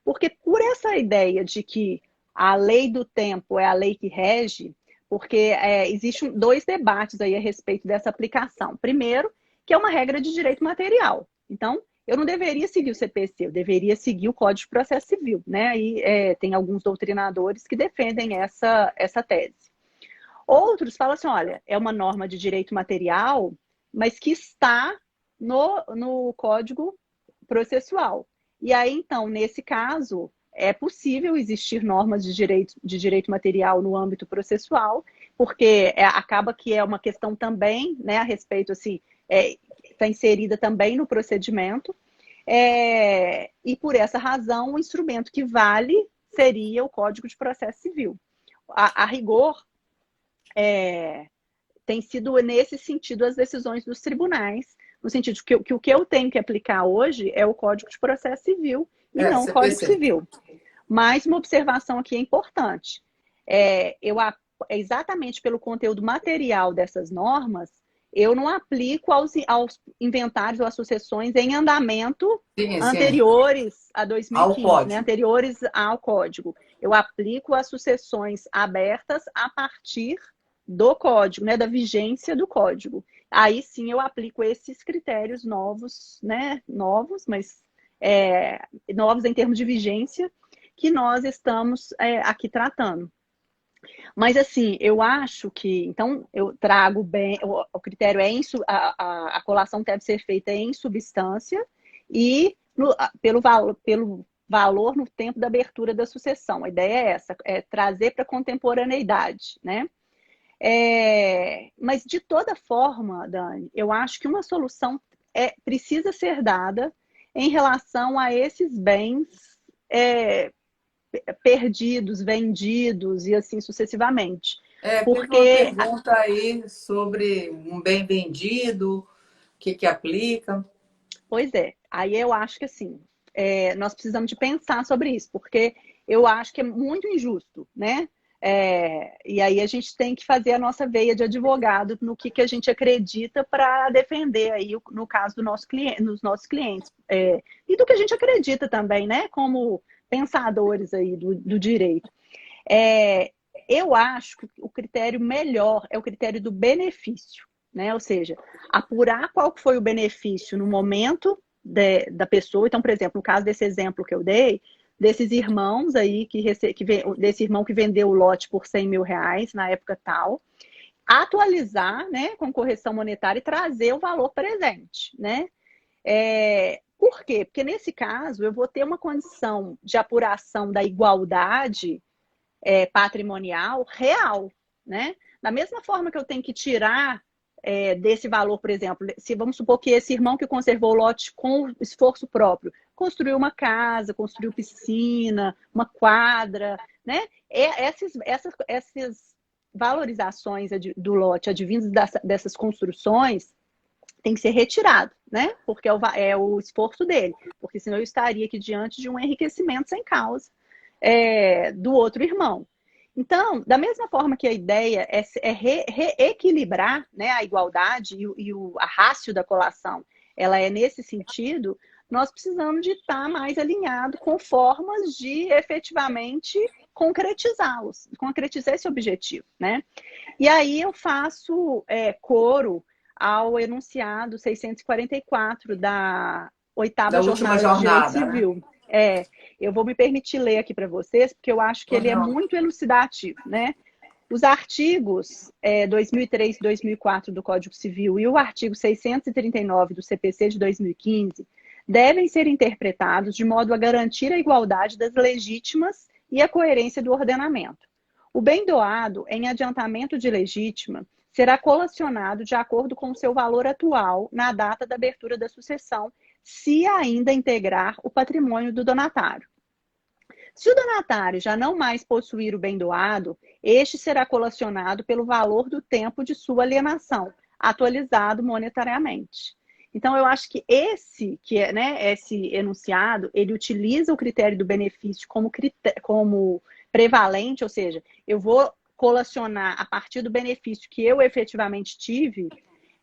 Porque por essa ideia de que a lei do tempo é a lei que rege, porque existem 2 debates aí a respeito dessa aplicação. Primeiro, que é uma regra de direito material. Então, eu não deveria seguir o CPC, eu deveria seguir o Código de Processo Civil, né? E tem alguns doutrinadores que defendem essa tese. Outros falam assim, olha, é uma norma de direito material, mas que está no Código Processual. E aí, então, nesse caso, é possível existir normas de direito material no âmbito processual, porque acaba que é uma questão também, né, a respeito, assim, está inserida também no procedimento, e por essa razão, o instrumento que vale seria o Código de Processo Civil. A rigor, tem sido nesse sentido as decisões dos tribunais, no sentido de que o que eu tenho que aplicar hoje é o Código de Processo Civil e não o Código CPC. Civil. Mas uma observação aqui é importante. Exatamente pelo conteúdo material dessas normas, eu não aplico aos inventários ou às sucessões em andamento anteriores a 2015, né? Anteriores ao Código. Eu aplico as sucessões abertas a partir do Código, né? Da vigência do Código. Aí sim eu aplico esses critérios novos, né? Novos, mas novos em termos de vigência, que nós estamos aqui tratando. Mas, assim, eu acho que... Então, eu trago bem... O critério a colação deve ser feita em substância e pelo valor no tempo da abertura da sucessão. A ideia é essa, trazer para a contemporaneidade, né? Mas, de toda forma, Dani, eu acho que uma solução precisa ser dada em relação a esses bens perdidos, vendidos e assim sucessivamente. Porque uma pergunta aí sobre um bem vendido, o que aplica. Pois é, aí eu acho que assim, nós precisamos de pensar sobre isso, porque eu acho que é muito injusto, né? E aí a gente tem que fazer a nossa veia de advogado no que a gente acredita para defender aí, no caso do nosso cliente, nos nossos clientes. E do que a gente acredita também, né? Como pensadores aí do direito. Eu acho que o critério melhor é o critério do benefício, né? Ou seja, apurar qual foi o benefício no momento da pessoa. Então, por exemplo, no caso desse exemplo que eu dei, desses irmãos aí, desse irmão que vendeu o lote por 100 mil reais na época tal, atualizar, né, com correção monetária e trazer o valor presente, né? Por quê? Porque nesse caso eu vou ter uma condição de apuração da igualdade patrimonial real, né? Da mesma forma que eu tenho que tirar desse valor, por exemplo, se vamos supor que esse irmão que conservou o lote com esforço próprio, construiu uma casa, construiu piscina, uma quadra, né? Essas valorizações do lote advindas dessas construções tem que ser retirado, né? Porque é o esforço dele. Porque senão eu estaria aqui diante de um enriquecimento sem causa do outro irmão. Então, da mesma forma que a ideia é reequilibrar, né, a igualdade e a ratio da colação, ela é nesse sentido, nós precisamos de estar mais alinhado com formas de efetivamente concretizar esse objetivo, né? E aí eu faço coro ao enunciado 644 da oitava jornada de Direito Civil. Né? Eu vou me permitir ler aqui para vocês, porque eu acho que ele é muito elucidativo, né? Os artigos 2003 e 2004 do Código Civil e o artigo 639 do CPC de 2015 devem ser interpretados de modo a garantir a igualdade das legítimas e a coerência do ordenamento. O bem doado em adiantamento de legítima será colacionado de acordo com o seu valor atual na data da abertura da sucessão, se ainda integrar o patrimônio do donatário. Se o donatário já não mais possuir o bem doado, este será colacionado pelo valor do tempo de sua alienação, atualizado monetariamente. Então, eu acho que esse enunciado, ele utiliza o critério do benefício como prevalente, ou seja, eu vou colacionar a partir do benefício que eu efetivamente tive,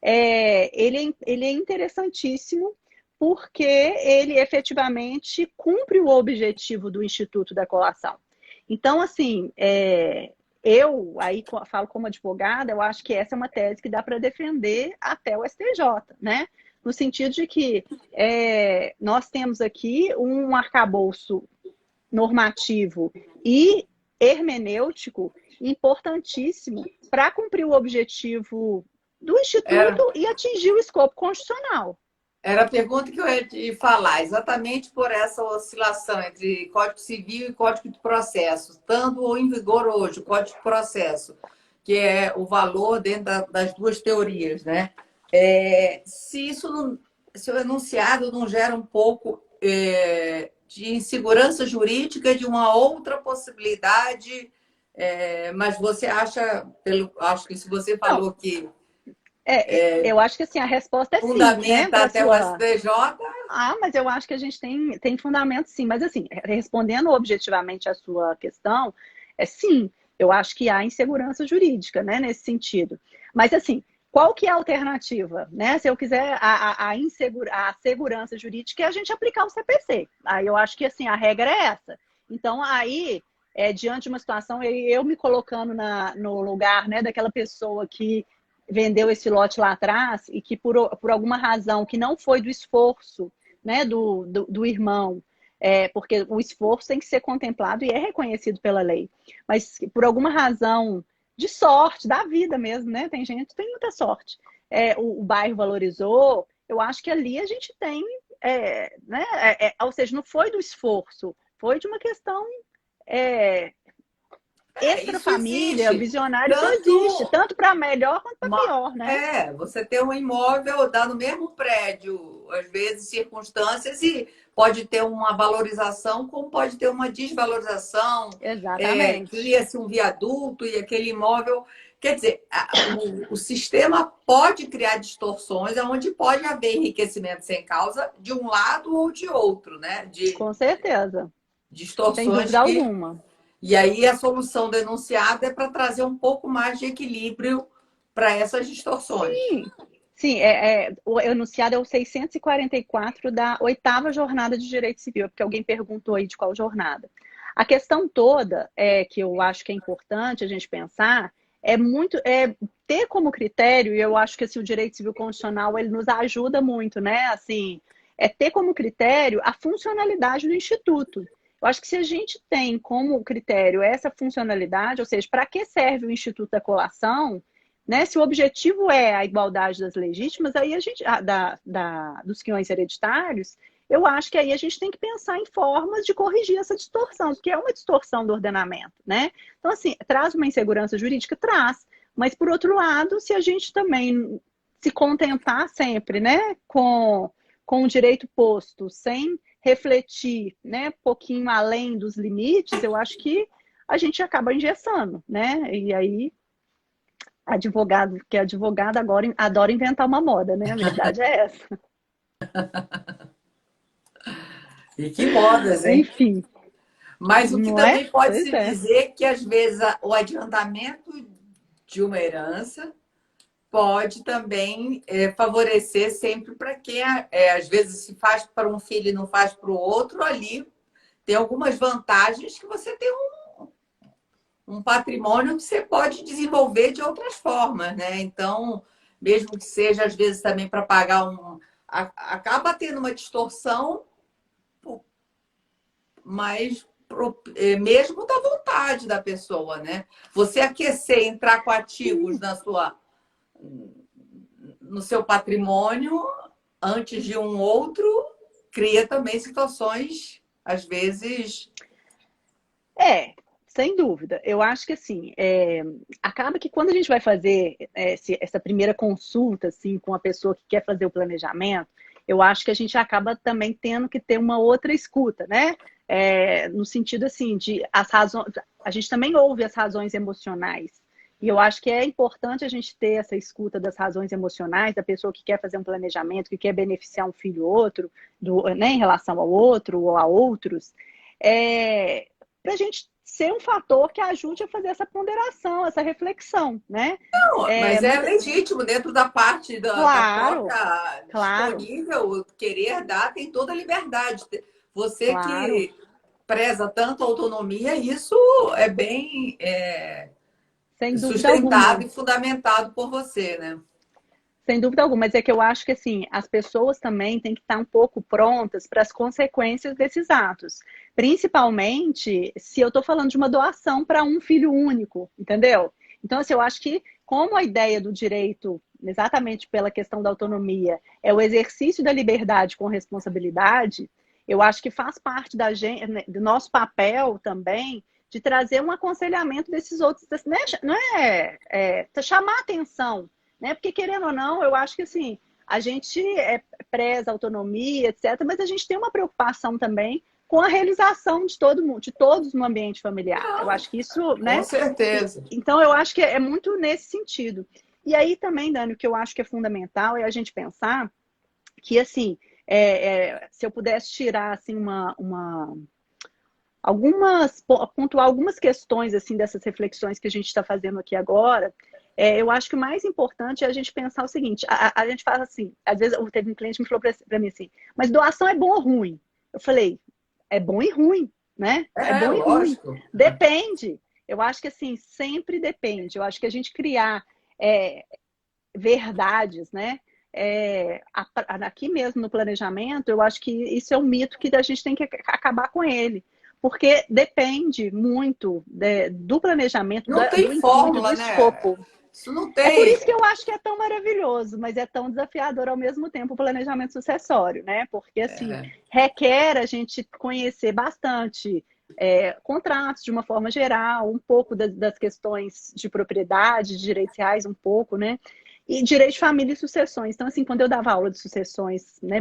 ele é interessantíssimo porque ele efetivamente cumpre o objetivo do Instituto da Colação. Então, assim, eu aí falo como advogada, eu acho que essa é uma tese que dá para defender até o STJ, né? No sentido de que nós temos aqui um arcabouço normativo e hermenêutico importantíssimo para cumprir o objetivo do Era, Instituto e atingir o escopo constitucional. era a pergunta que eu ia te falar, exatamente por essa oscilação entre Código Civil e Código de Processo, estando em vigor hoje o Código de Processo, que é o valor dentro das duas teorias, né? Se isso não, se o enunciado não gera um pouco de insegurança jurídica de uma outra possibilidade, mas você acha, acho que se você Não, falou que eu acho que assim, a resposta é sim, né? fundamenta Para até o sua. STJ. Mas eu acho que a gente tem fundamento sim. Mas assim, respondendo objetivamente a sua questão, sim, eu acho que há insegurança jurídica, né, nesse sentido. Mas assim, qual que é a alternativa? Né? Se eu quiser a segurança jurídica é a gente aplicar o CPC. Aí eu acho que assim, a regra é essa. Então, aí, diante de uma situação, eu me colocando no lugar, né, daquela pessoa que vendeu esse lote lá atrás e que por alguma razão que não foi do esforço, né, do irmão, porque o esforço tem que ser contemplado e é reconhecido pela lei, mas por alguma razão de sorte, da vida mesmo, né? Tem gente que tem muita sorte. O bairro valorizou, eu acho que ali a gente tem, né? Ou seja, não foi do esforço, foi de uma questão é, Isso extra-família, existe. visionário, isso existe, Tanto tanto para melhor quanto para pior, né? você ter um imóvel, dá no mesmo prédio, às vezes circunstâncias, e pode ter uma valorização, como pode ter uma desvalorização, Exatamente. cria-se um viaduto e aquele imóvel. Quer dizer, o sistema pode criar distorções, onde pode haver enriquecimento sem causa de um lado ou de outro, né? De Com certeza, sem distorções dúvida que. alguma. E aí a solução denunciada é para trazer um pouco mais de equilíbrio para essas distorções. Sim, sim, o enunciado é o 644 da oitava jornada de direito civil, porque alguém perguntou aí de qual jornada. A questão toda que eu acho que é importante a gente pensar ter como critério, e eu acho que assim, o direito civil constitucional ele nos ajuda muito, né? Assim, ter como critério a funcionalidade do instituto. Eu acho que se a gente tem como critério essa funcionalidade, ou seja, para que serve o Instituto da Colação, né? Se o objetivo é a igualdade das legítimas, aí a gente, dos quinhões hereditários, eu acho que aí a gente tem que pensar em formas de corrigir essa distorção, porque é uma distorção do ordenamento, né? Então, assim, traz uma insegurança jurídica? Traz. Mas, por outro lado, se a gente também se contentar sempre, né, com o direito posto, sem refletir, né, um pouquinho além dos limites, eu acho que a gente acaba engessando, né? E aí advogado, que é advogado agora adora inventar uma moda, né? A verdade é essa. E que modas, hein? Enfim, Mas o que não é? também pode Pois se é. dizer que, às vezes, o adiantamento de uma herança pode também favorecer sempre para quem, às vezes, se faz para um filho e não faz para o outro, ali tem algumas vantagens que você tem um patrimônio que você pode desenvolver de outras formas, né? Então, mesmo que seja, às vezes, também para pagar acaba tendo uma distorção, mas mesmo da vontade da pessoa, né? Você aquecer, entrar com ativos no seu patrimônio antes de um outro, cria também situações, às vezes. Sem dúvida. Eu acho que assim, acaba que quando a gente vai fazer essa primeira consulta assim, com a pessoa que quer fazer o planejamento, eu acho que a gente acaba também tendo que ter uma outra escuta, né? No sentido assim, de as razões. A gente também ouve as razões emocionais. E eu acho que é importante a gente ter essa escuta das razões emocionais da pessoa que quer fazer um planejamento, que quer beneficiar um filho ou outro, né, em relação ao outro ou a outros. Para a gente ser um fator que ajude a fazer essa ponderação, essa reflexão, né? Não, mas é Mas, legítimo dentro da parte da claro, própria claro, disponível, querer dar, tem toda a liberdade. Você claro, que preza tanto a autonomia, isso é bem sem dúvida sustentado alguma. e fundamentado por você, né? Sem dúvida alguma, mas é que eu acho que assim, as pessoas também têm que estar um pouco prontas para as consequências desses atos. Principalmente se eu estou falando de uma doação para um filho único, entendeu? Então, assim, eu acho que como a ideia do direito, exatamente pela questão da autonomia, é o exercício da liberdade com responsabilidade, eu acho que faz parte da gente, do nosso papel também de trazer um aconselhamento desses outros, não chamar atenção, né? Porque, querendo ou não, eu acho que assim, a gente preza a autonomia, etc., mas a gente tem uma preocupação também com a realização de todo mundo, de todos no ambiente familiar. Eu Não, acho que isso, com né? certeza. Então, eu acho que é muito nesse sentido. E aí também, Dani, o que eu acho que é fundamental é a gente pensar que, assim, se eu pudesse tirar, assim, pontuar algumas questões, assim, dessas reflexões que a gente está fazendo aqui agora, eu acho que o mais importante é a gente pensar o seguinte, a gente fala assim, às vezes teve um cliente que me falou para mim assim, mas doação é bom ou ruim? Eu falei, é bom e ruim, né? É bom e ruim. Lógico. Depende. Eu acho que assim, sempre depende. Eu acho que a gente criar verdades, né? Aqui mesmo no planejamento, eu acho que isso é um mito que a gente tem que acabar com ele. Porque depende muito do planejamento, Não do tem intuito, do fórmula, né? escopo. Isso não É por tem. isso que eu acho que é tão maravilhoso, mas é tão desafiador ao mesmo tempo o planejamento sucessório, né? Porque, assim, É, requer a gente conhecer bastante contratos de uma forma geral, um pouco das questões de propriedade, de direitos reais, um pouco, né? E direito de família e sucessões. Então, assim, quando eu dava aula de sucessões, né,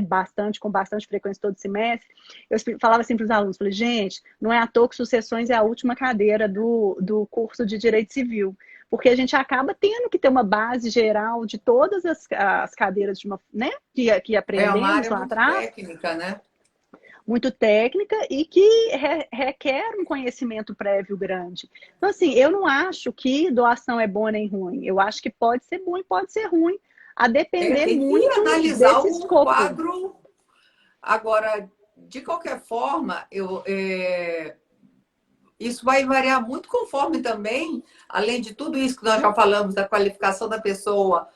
com bastante frequência todo semestre, eu falava assim para os alunos, falei, gente, não é à toa que sucessões é a última cadeira do curso de direito civil, porque a gente acaba tendo que ter uma base geral de todas as cadeiras de né, que é uma aprendemos área lá muito atrás, técnica, né? muito técnica e que requer um conhecimento prévio grande. Então, assim, eu não acho que doação é boa nem ruim. Eu acho que pode ser bom e pode ser ruim, a depender Tem que muito analisar desse o escopo. quadro. Agora, de qualquer forma, isso vai variar muito conforme também, além de tudo isso que nós já falamos, da qualificação da pessoa,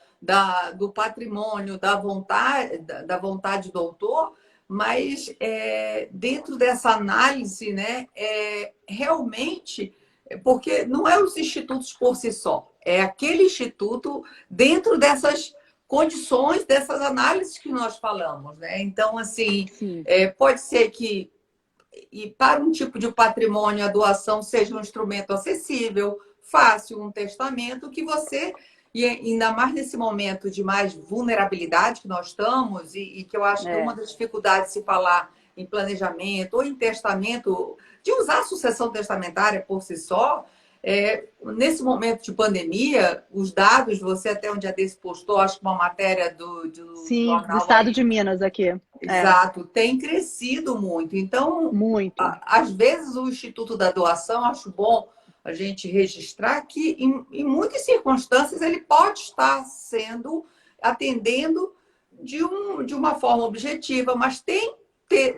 do patrimônio, da vontade do autor, mas dentro dessa análise, né, realmente, porque não é os institutos por si só, é aquele instituto dentro dessas condições, dessas análises que nós falamos, né? Então, assim, Sim. pode ser que e para um tipo de patrimônio, a doação seja um instrumento acessível, fácil, um testamento que você, e ainda mais nesse momento de mais vulnerabilidade que nós estamos, e que eu acho que uma É. das dificuldades de se falar em planejamento ou em testamento, de usar a sucessão testamentária por si só, nesse momento de pandemia, os dados, você até um dia desse postou, acho que uma matéria do Sim, do jornal estado aí, de Minas aqui. É, exato, tem crescido muito. Então, muito. às vezes, o Instituto da Doação, acho bom a gente registrar que, em muitas circunstâncias, ele pode estar atendendo de uma forma objetiva, mas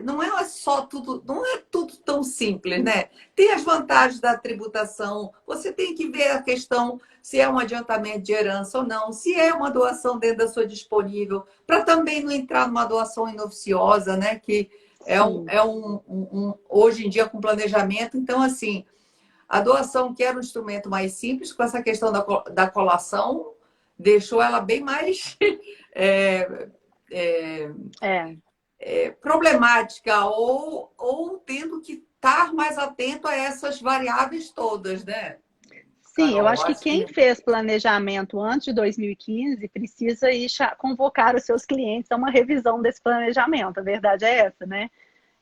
não é só tudo, não é tudo tão simples, né? Tem as vantagens da tributação, você tem que ver a questão se é um adiantamento de herança ou não, se é uma doação dentro da sua disponível, para também não entrar numa doação inoficiosa, né? Que Sim. hoje em dia com planejamento. Então, assim, a doação, que era um instrumento mais simples, com essa questão da colação, deixou ela bem mais é, é, É. problemática ou tendo que estar mais atento a essas variáveis todas, né, Sim, eu Carol? acho que Acho que quem fez planejamento antes de 2015 precisa ir convocar os seus clientes a uma revisão desse planejamento. A verdade é essa, né?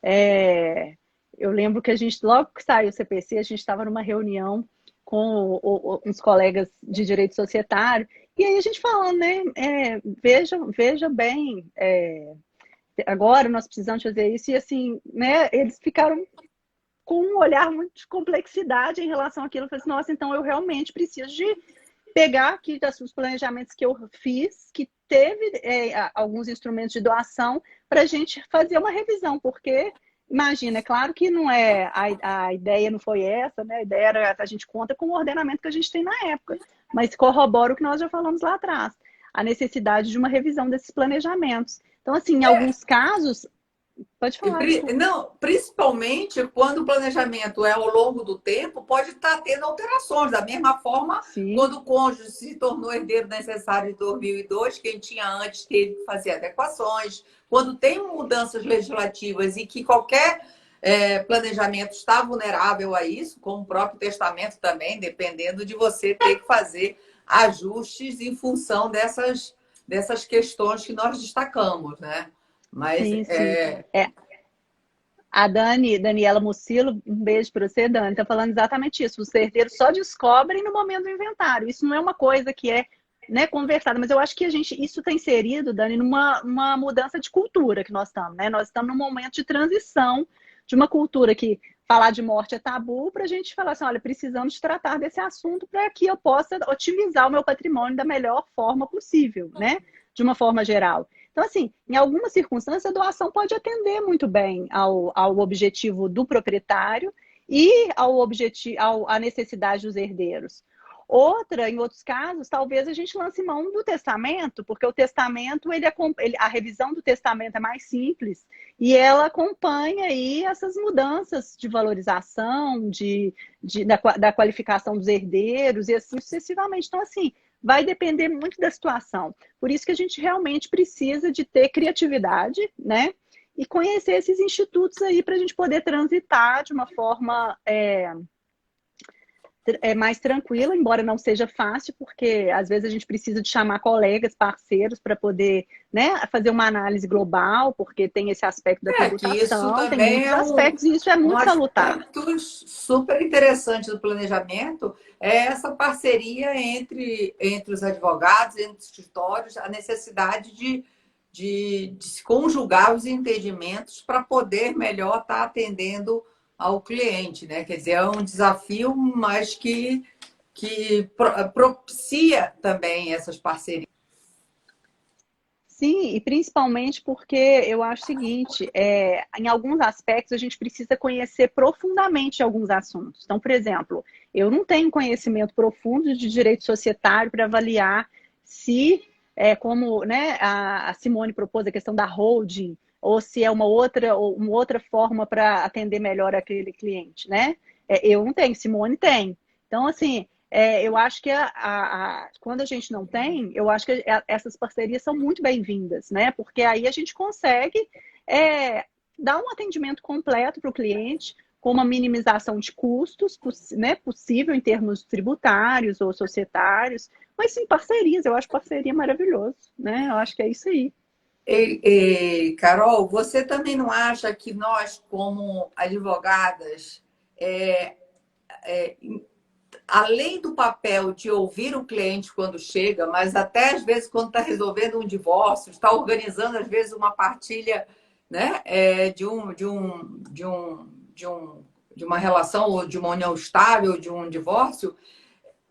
É, eu lembro que a gente, logo que saiu o CPC, a gente estava numa reunião com uns colegas de direito societário, e aí a gente falando, né? Veja bem, agora nós precisamos fazer isso, e assim, né? Eles ficaram com um olhar muito de complexidade em relação àquilo. Eu falei assim, nossa, então eu realmente preciso de pegar aqui dos planejamentos que eu fiz, que teve alguns instrumentos de doação, para a gente fazer uma revisão, porque, imagina, é claro que não é, a ideia não foi essa, né? A ideia era, a gente conta com o ordenamento que a gente tem na época, mas corrobora o que nós já falamos lá atrás. a necessidade de uma revisão desses planejamentos. Então, assim, em alguns casos, pode falar, desculpa. Não, principalmente quando o planejamento é ao longo do tempo, pode estar tendo alterações. Da mesma forma, Sim, quando o cônjuge se tornou herdeiro necessário em 2002, quem tinha antes teve que fazer adequações. Quando tem mudanças legislativas e que qualquer planejamento está vulnerável a isso, como o próprio testamento também, dependendo de você ter que fazer ajustes em função dessas questões que nós destacamos, né? Mas sim, sim. A Daniela Mucilo, um beijo para você, Dani, está falando exatamente isso. Os herdeiros só descobrem no momento do inventário. Isso não é uma coisa que é, né, conversada, mas eu acho que isso está inserido, Dani, numa uma mudança de cultura que nós estamos, né? Nós estamos num momento de transição de uma cultura que falar de morte é tabu para a gente falar assim, olha, precisamos tratar desse assunto para que eu possa otimizar o meu patrimônio da melhor forma possível, né? De uma forma geral. Então, assim, em algumas circunstâncias, a doação pode atender muito bem ao objetivo do proprietário e à necessidade dos herdeiros. Em outros casos, talvez a gente lance mão do testamento, porque o testamento, a revisão do testamento é mais simples e ela acompanha aí essas mudanças de valorização, da qualificação dos herdeiros e assim sucessivamente. Então, assim, vai depender muito da situação. Por isso que a gente realmente precisa de ter criatividade, né? E conhecer esses institutos aí para a gente poder transitar de uma forma mais tranquila, embora não seja fácil, porque às vezes a gente precisa de chamar colegas, parceiros, para poder, né, fazer uma análise global, porque tem esse aspecto da que isso tributação, tem também muitos é aspectos, e isso é um muito salutar. aspecto super interessante do planejamento, é essa parceria entre os advogados, entre os escritórios, a necessidade de se conjugar os entendimentos para poder melhor estar atendendo ao cliente, né? Quer dizer, é um desafio, mas que propicia também essas parcerias. Sim, e principalmente porque eu acho o seguinte, em alguns aspectos a gente precisa conhecer profundamente alguns assuntos. Então, por exemplo, eu não tenho conhecimento profundo de direito societário para avaliar se como, né, a Simone propôs a questão da holding, ou se é uma outra forma para atender melhor aquele cliente, né? Eu não tenho, Simone tem. Então, assim, eu acho que quando a gente não tem, eu acho que essas parcerias são muito bem-vindas, né? Porque aí a gente consegue dar um atendimento completo para o cliente, com uma minimização de custos, né, possível em termos tributários ou societários, mas sim parcerias. Eu acho parceria maravilhoso, né? Eu acho que é isso aí. Carol, você também não acha que nós, como advogadas, é, é, além do papel de ouvir o cliente quando chega, mas até às vezes quando está resolvendo um divórcio, está organizando às vezes uma partilha, né, de uma relação ou de uma união estável, de um divórcio,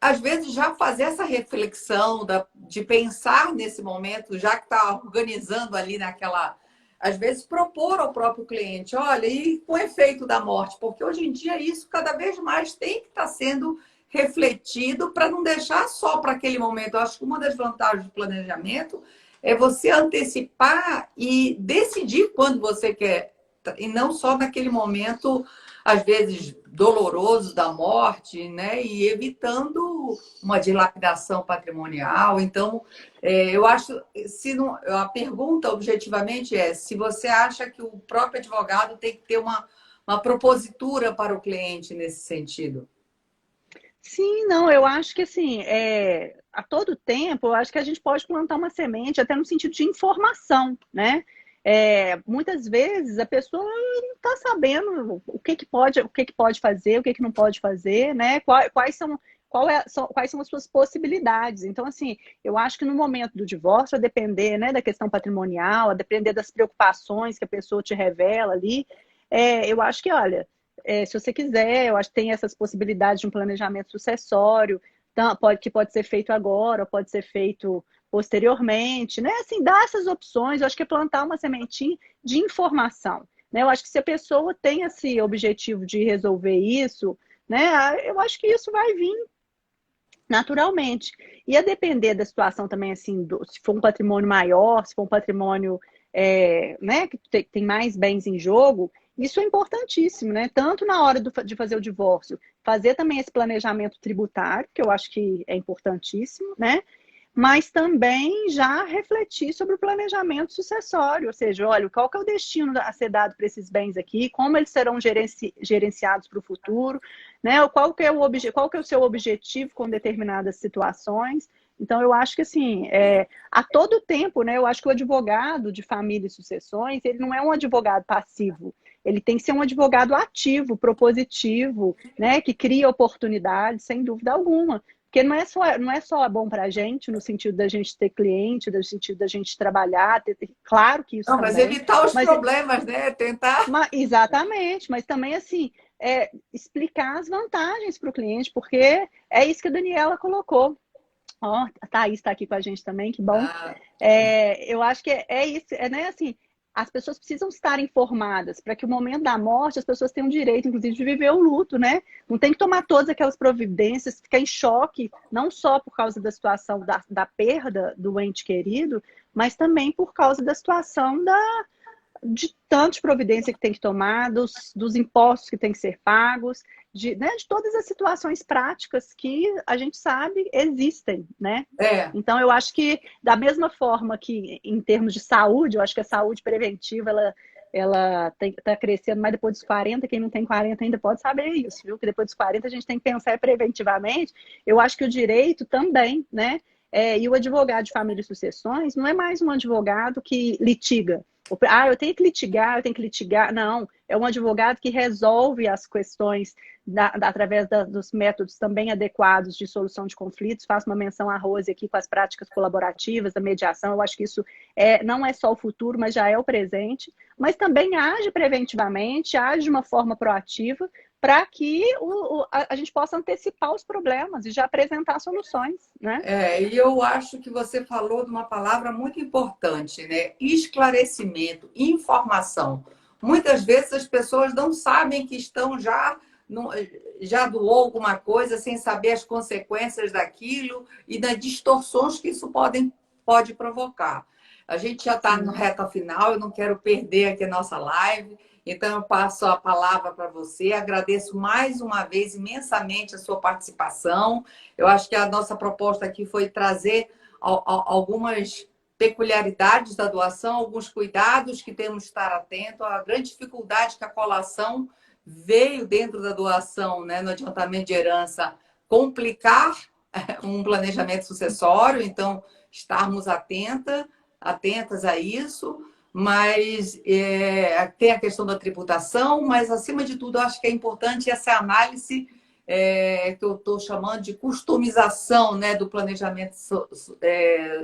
às vezes já fazer essa reflexão de pensar nesse momento, já que está organizando ali naquela. Às vezes propor ao próprio cliente, olha, e com o efeito da morte, porque hoje em dia isso cada vez mais tem que estar sendo refletido para não deixar só para aquele momento. Eu acho que uma das vantagens do planejamento é você antecipar e decidir quando você quer, e não só naquele momento, às vezes doloroso da morte, né? E evitando uma dilapidação patrimonial. Então, eu acho, se não, a pergunta objetivamente é se você acha que o próprio advogado tem que ter uma propositura para o cliente nesse sentido. Sim, não, eu acho que assim, a todo tempo, eu acho que a gente pode plantar uma semente até no sentido de informação, né? Muitas vezes a pessoa não está sabendo o que que pode fazer, o que que não pode fazer, né? Quais são as suas possibilidades. Então, assim, eu acho que no momento do divórcio, a depender, né, da questão patrimonial, a depender das preocupações que a pessoa te revela ali, eu acho que, olha, se você quiser, eu acho que tem essas possibilidades de um planejamento sucessório, que pode ser feito agora, pode ser feito posteriormente, né? Assim, dar essas opções, eu acho que é plantar uma sementinha de informação, né? Eu acho que se a pessoa tem esse objetivo de resolver isso, né? Eu acho que isso vai vir naturalmente. E a depender da situação também, assim, se for um patrimônio maior, se for um patrimônio né, que tem mais bens em jogo, isso é importantíssimo, né? Tanto na hora de fazer o divórcio, fazer também esse planejamento tributário, que eu acho que é importantíssimo, né? Mas também já refletir sobre o planejamento sucessório, ou seja, olha, qual que é o destino a ser dado para esses bens aqui, como eles serão gerenciados para o futuro, né? Qual que é qual que é o seu objetivo com determinadas situações. Então, eu acho que, assim, a todo tempo, né, eu acho que o advogado de família e sucessões, ele não é um advogado passivo, ele tem que ser um advogado ativo, propositivo, né, que cria oportunidades, sem dúvida alguma. Porque não é só bom para a gente, no sentido da gente ter cliente, no sentido da gente trabalhar, claro que isso Não, mas também, evitar os mas, problemas, né? Tentar. exatamente, mas também assim, explicar as vantagens para o cliente, porque é isso que a Daniela colocou. Ó, a Thaís está aqui com a gente também, que bom. Ah, Eu acho que é isso, né, assim, as pessoas precisam estar informadas para que o momento da morte as pessoas tenham direito, inclusive, de viver o luto, né? Não tem que tomar todas aquelas providências, ficar em choque, não só por causa da situação da perda do ente querido, mas também por causa da situação de tanta providência que tem que tomar, dos impostos que tem que ser pagos, né, de todas as situações práticas que a gente sabe existem, né? é. Então, eu acho que, da mesma forma que, em termos de saúde, eu acho que a saúde preventiva, ela está crescendo mais depois dos 40, quem não tem 40 ainda pode saber isso, viu? Que depois dos 40 a gente tem que pensar preventivamente. Eu acho que o direito também, né? E o advogado de família e sucessões não é mais um advogado que litiga. Eu tenho que litigar, eu tenho que litigar. Não, é um advogado que resolve as questões através dos métodos também adequados de solução de conflitos. Faço uma menção à Rose aqui com as práticas colaborativas, da mediação. Eu acho que isso não é só o futuro, mas já é o presente. Mas também age preventivamente, age de uma forma proativa, para que a gente possa antecipar os problemas e já apresentar soluções, né? E eu acho que você falou de uma palavra muito importante, né? Esclarecimento, informação. Muitas vezes as pessoas não sabem que estão já doou alguma coisa sem saber as consequências daquilo e das distorções que isso pode provocar. A gente já está no Sim. reta final, eu não quero perder aqui a nossa live, então eu passo a palavra para você. Agradeço mais uma vez imensamente a sua participação. Eu acho que a nossa proposta aqui foi trazer algumas peculiaridades da doação, alguns cuidados que temos que estar atento, a grande dificuldade que a colação veio dentro da doação, né, no adiantamento de herança, complicar um planejamento sucessório, então estarmos atentas a isso, mas tem a questão da tributação, mas acima de tudo, eu acho que é importante essa análise que eu estou chamando de customização, né, do planejamento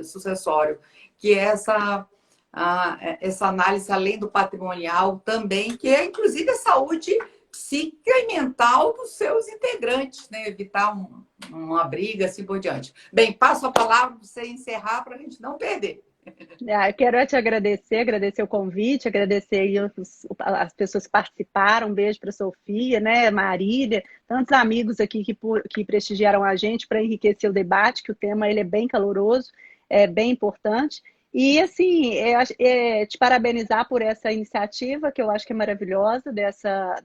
sucessório, que é essa análise além do patrimonial também, que é inclusive a saúde psíquica e mental dos seus integrantes, né? Evitar uma briga, assim por diante. Bem, passo a palavra para você encerrar para a gente não perder. Eu quero te agradecer o convite, agradecer aí as pessoas que participaram. Um beijo para a Sofia, né, Marília, tantos amigos aqui que prestigiaram a gente para enriquecer o debate, que o tema ele é bem caloroso, é bem importante. E, assim, te parabenizar por essa iniciativa, que eu acho que é maravilhosa, dessa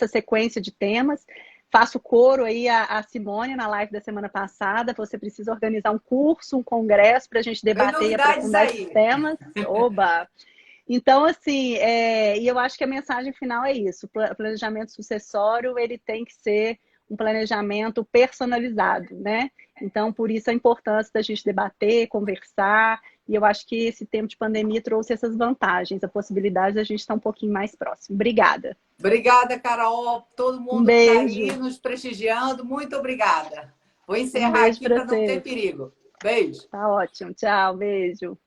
sequência de temas. Faço coro aí a Simone na live da semana passada. Você precisa organizar um curso, um congresso para a gente Tem debater e novidades aprofundar esses aí. temas. Oba! Então, assim, e eu acho que a mensagem final é isso. O planejamento sucessório, ele tem que ser um planejamento personalizado, né? Então, por isso a importância da gente debater, conversar, e eu acho que esse tempo de pandemia trouxe essas vantagens, a possibilidade da gente estar um pouquinho mais próximo. Obrigada. Obrigada, Carol. Todo Um mundo que está aí beijo. nos prestigiando, muito obrigada. Vou Um encerrar beijo aqui para para não ter vocês. perigo. Beijo. Tá ótimo. Tchau, beijo.